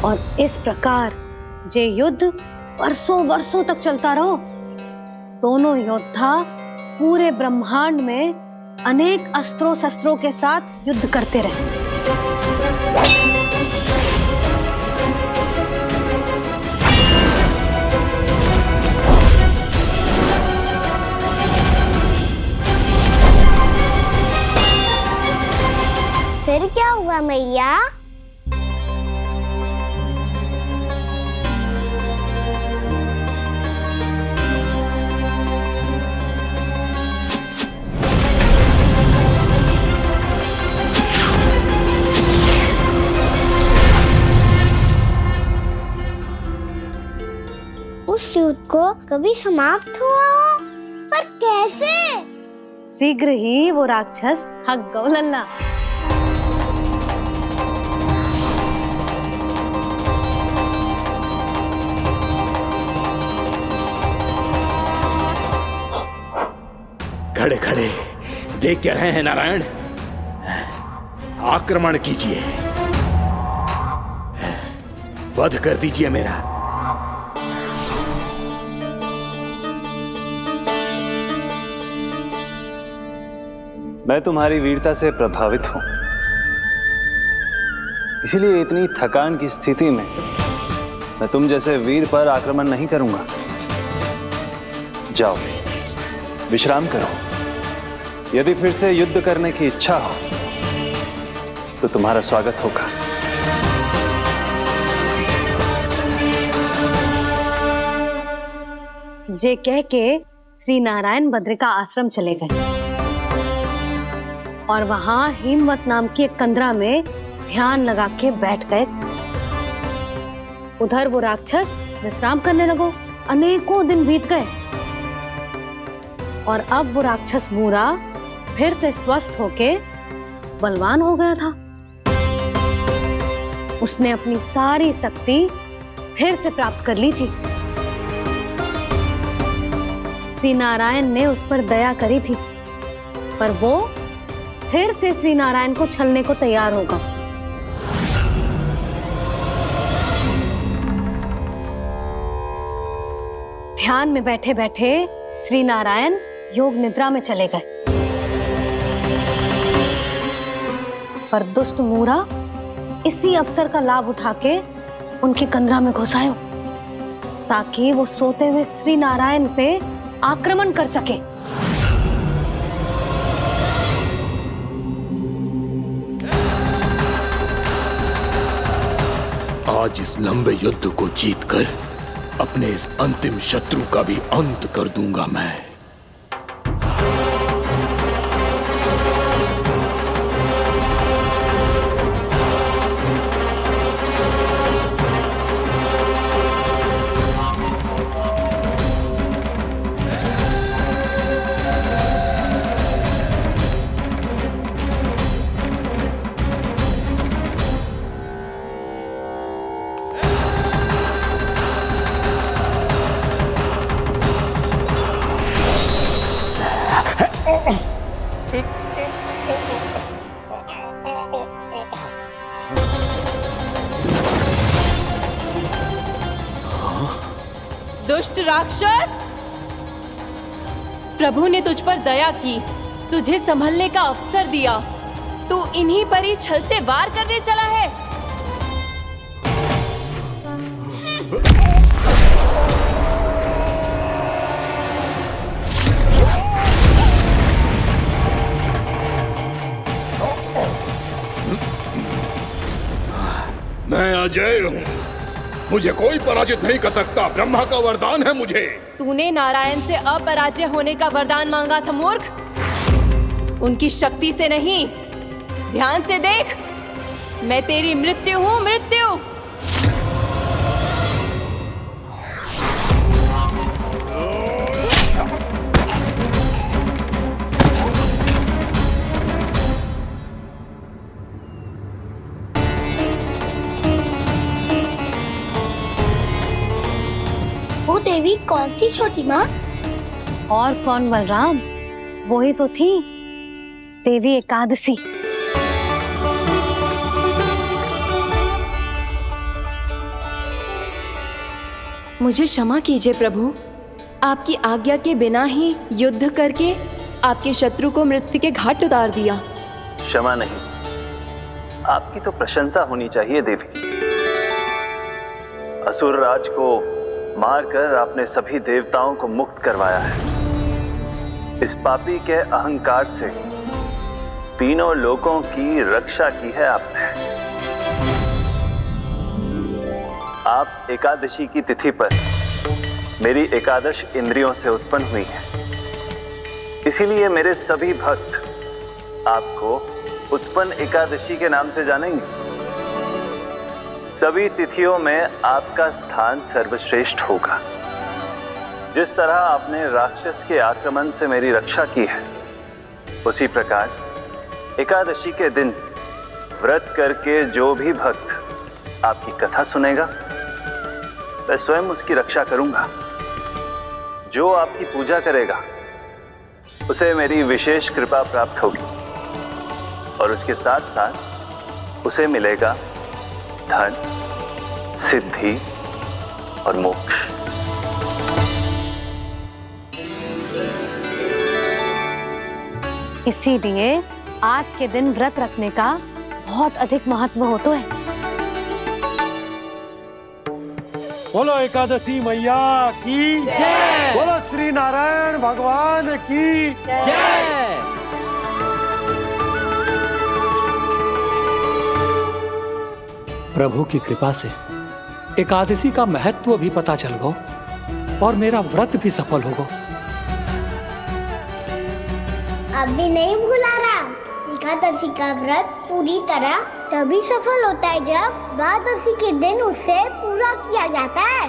और इस प्रकार ये युद्ध वर्षों वर्षों तक चलता रहो। दोनों योद्धा पूरे ब्रह्मांड में अनेक अस्त्रों शस्त्रों के साथ युद्ध करते रहे। फिर क्या हुआ मैया? उस युद्ध को कभी समाप्त हुआ हो, पर कैसे? शीघ्र ही वो राक्षस थक गौ लल्ला। खड़े खड़े देख क्या रहे हैं नारायण? आक्रमण कीजिए, वध कर दीजिए मेरा। मैं तुम्हारी वीरता से प्रभावित हूं, इसीलिए इतनी थकान की स्थिति में मैं तुम जैसे वीर पर आक्रमण नहीं करूंगा। जाओ विश्राम करो। यदि फिर से युद्ध करने की इच्छा हो तो तुम्हारा स्वागत होगा। जे कह के श्री नारायण बद्रिका आश्रम चले गए और वहां हिमवत नाम की एक कंदरा में ध्यान लगा के बैठ गए। उधर वो राक्षस विश्राम करने लगो। अनेकों दिन बीत गए और अब वो राक्षस मूरा फिर से स्वस्थ होके बलवान हो गया था। उसने अपनी सारी शक्ति फिर से प्राप्त कर ली थी। श्री नारायण ने उस पर दया करी थी, पर वो फिर से श्री नारायण को छलने को तैयार होगा। ध्यान में बैठे बैठे श्री नारायण योग निद्रा में चले गए, पर दुष्ट मूरा इसी अवसर का लाभ उठा के उनकी कंदरा में घुस आयो ताकि वो सोते हुए श्री नारायण पे आक्रमण कर सके। आज इस लंबे युद्ध को जीतकर अपने इस अंतिम शत्रु का भी अंत कर दूंगा मैं। दुष्ट राक्षस, प्रभु ने तुझ पर दया की, तुझे संभलने का अवसर दिया। तू इन्हीं पर ही छल से वार करने चला है। मैं अजय हूँ, मुझे कोई पराजित नहीं कर सकता। ब्रह्मा का वरदान है मुझे। तूने नारायण से अपराजय होने का वरदान मांगा था मूर्ख, उनकी शक्ति से नहीं। ध्यान से देख, मैं तेरी मृत्यु हूँ, मृत्यु। वो देवी कौन थी छोटी माँ? और कौन बलराम, वो ही तो थी देवी एकादशी। मुझे क्षमा कीजिए प्रभु, आपकी आज्ञा के बिना ही युद्ध करके आपके शत्रु को मृत्यु के घाट उतार दिया। क्षमा नहीं, आपकी तो प्रशंसा होनी चाहिए देवी। असुर राज को मारकर आपने सभी देवताओं को मुक्त करवाया है। इस पापी के अहंकार से तीनों लोकों की रक्षा की है आपने। आप एकादशी की तिथि पर मेरी एकादश इंद्रियों से उत्पन्न हुई हैं। इसीलिए मेरे सभी भक्त आपको उत्पन्न एकादशी के नाम से जानेंगे। सभी तिथियों में आपका स्थान सर्वश्रेष्ठ होगा। जिस तरह आपने राक्षस के आक्रमण से मेरी रक्षा की है, उसी प्रकार एकादशी के दिन व्रत करके जो भी भक्त आपकी कथा सुनेगा, मैं स्वयं उसकी रक्षा करूंगा। जो आपकी पूजा करेगा उसे मेरी विशेष कृपा प्राप्त होगी और उसके साथ साथ उसे मिलेगा धन, सिद्धि और मोक्ष। इसीलिए आज के दिन व्रत रखने का बहुत अधिक महत्व होता है। बोलो एकादशी मैया की जय। बोलो श्री नारायण भगवान की जय। प्रभु की कृपा से एकादशी का महत्व भी पता चल गो और मेरा व्रत भी सफल हो गो। अभी नहीं भूला राम, एकादशी का व्रत पूरी तरह तभी सफल होता है जब द्वादशी के दिन उसे पूरा किया जाता है।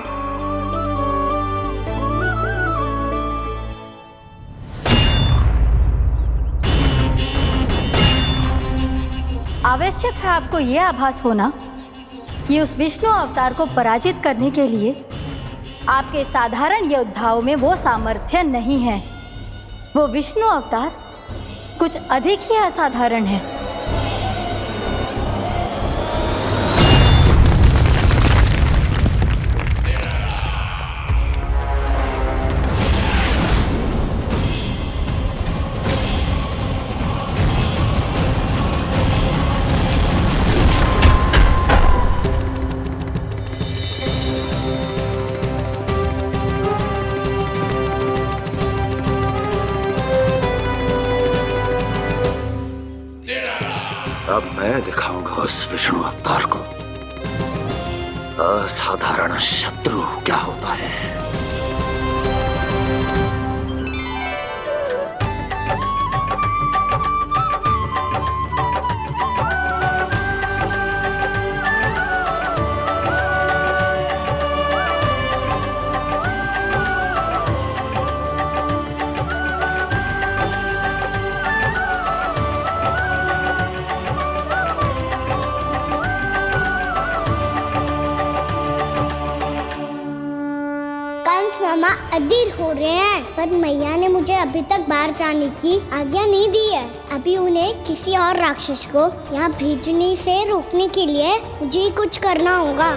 आवश्यक है आपको यह आभास होना कि उस विष्णु अवतार को पराजित करने के लिए आपके साधारण योद्धाओं में वो सामर्थ्य नहीं है। वो विष्णु अवतार कुछ अधिक ही असाधारण है। अब मैं दिखाऊंगा उस विष्णु अवतार को असाधारण शत्रु क्या होता है। मामा अधीर हो रहे हैं, पर मैया ने मुझे अभी तक बाहर जाने की आज्ञा नहीं दी है। अभी उन्हें किसी और राक्षस को यहाँ भेजने से रोकने के लिए मुझे ही कुछ करना होगा।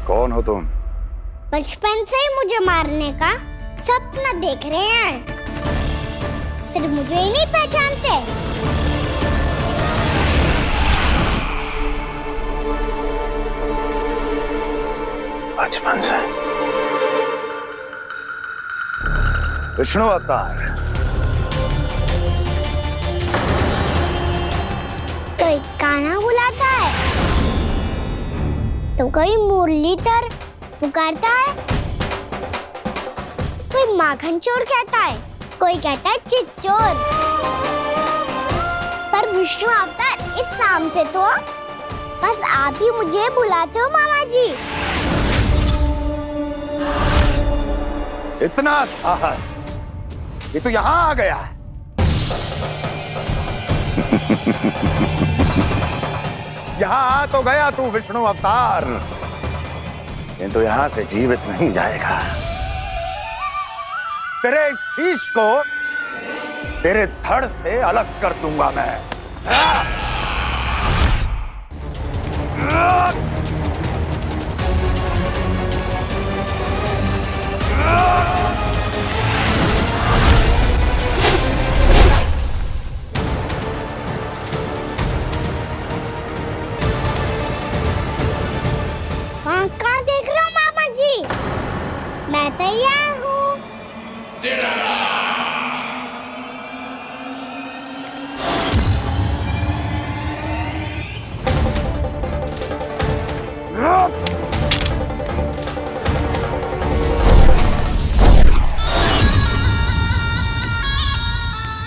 कौन हो तुम? बचपन से ही मुझे मारने का सपना देख रहे हैं, सिर्फ मुझे ही नहीं पहचानते। बचपन से विष्णु अवतार। कोई कान्हा बुलाता है तो कोई मुरलीधर पुकारता है, कोई माखन चोर कहता है, कोई कहता है चिच्चोर। पर विष्णु अवतार इस नाम से तो बस आप ही मुझे बुलाते हो मामा जी। इतना साहस कि तू यहां आ गया है। यहां आ तो गया तू विष्णु अवतार, किंतु यहां से जीवित नहीं जाएगा। तेरे शीश को तेरे धड़ से अलग कर दूंगा मैं। कहाँ देख रहे हो मामा जी? मैं तैयार हूँ।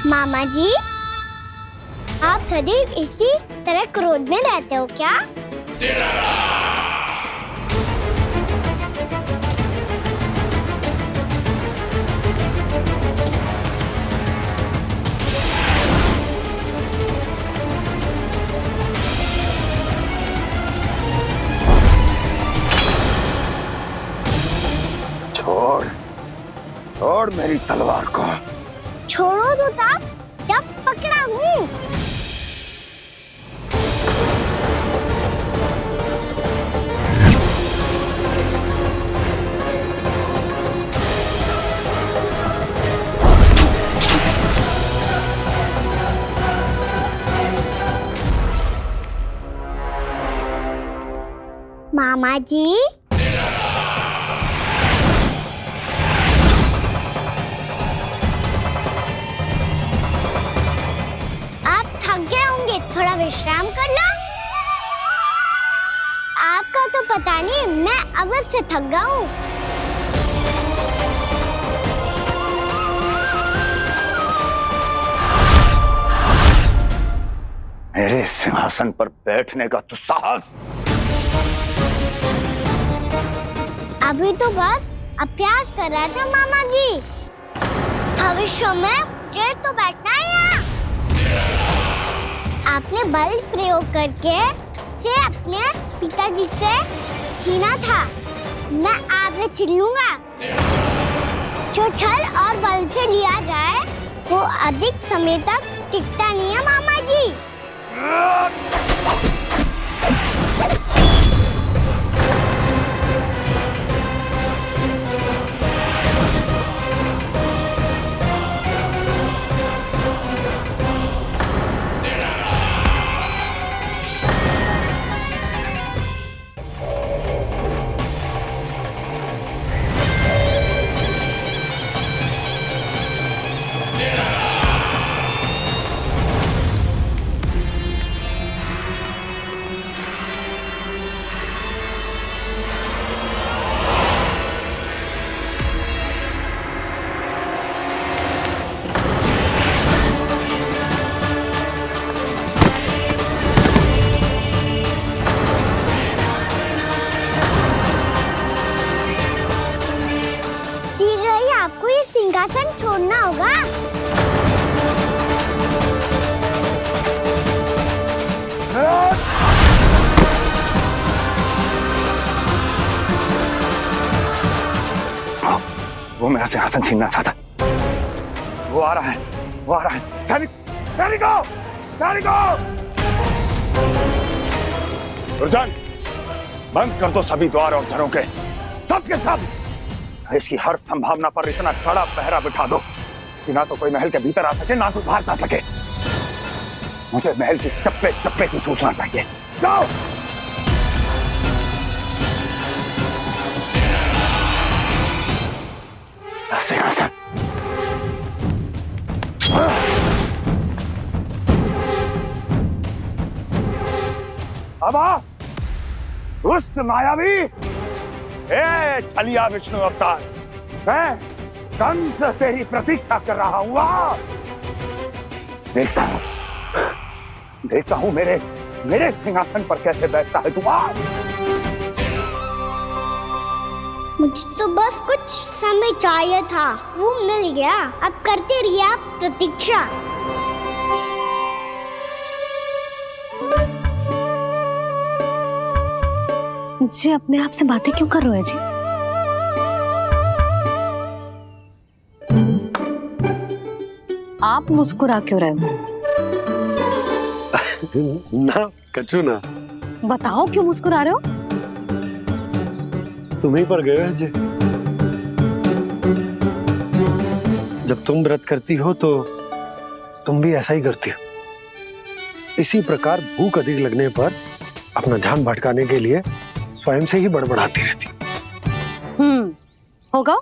मामा जी, आप सदैव इसी तरह क्रोध में रहते हो क्या? छोड़ छोड़ मेरी तलवार को। छोड़ो तो तब जब पकड़ा हूँ। मामा जी, थोड़ा विश्राम कर लो। आपका तो पता नहीं, मैं अवश्य थक गया हूँ। मेरे सिंहासन पर बैठने का तू साहस? अभी तो बस अभ्यास कर रहा था मामा जी। भविष्य में मुझे तो बैठना है यहाँ। आपने बल प्रयोग करके से अपने पिताजी से छीना था। मैं आपसे छीन लूंगा। जो छल और बल से लिया जाए वो अधिक समय तक टिकता नहीं है मामा जी। सिंहासन छोड़ना होगा। वो मेरा सिंहासन छीनना चाहता। वो आ रहा है, वो आ रहा है। सैनिकों! दुर्जन, बंद कर दो सभी द्वार और झरों के, सब के सब। इसकी हर संभावना पर इतना कड़ा पहरा बिठा दो कि ना तो कोई महल के भीतर आ सके, ना तो बाहर जा सके। मुझे महल की चप्पे चप्पे की सूचना चाहिए। जाओ। सिंहासन। अब आ, दुष्ट मायावी, ए छलिया विष्णु अवतार, मैं कंस तेरी प्रतीक्षा कर रहा हूँ। देखता हूँ मेरे सिंहासन पर कैसे बैठता है तू। मुझे तो बस कुछ समय चाहिए था, वो मिल गया। अब करते रहिए आप प्रतीक्षा। जी अपने आप से बातें क्यों कर रहे हैं जी? आप मुस्कुरा क्यों रहे हो? ना कचू ना। बताओ क्यों मुस्कुरा रहे हो? तुम्हीं पर गए हैं जी। जब तुम व्रत करती हो तो तुम भी ऐसा ही करती हो। इसी प्रकार भूख अधिक लगने पर अपना ध्यान भटकाने के लिए स्वयं से ही बड़बड़ाती रहती। होगा।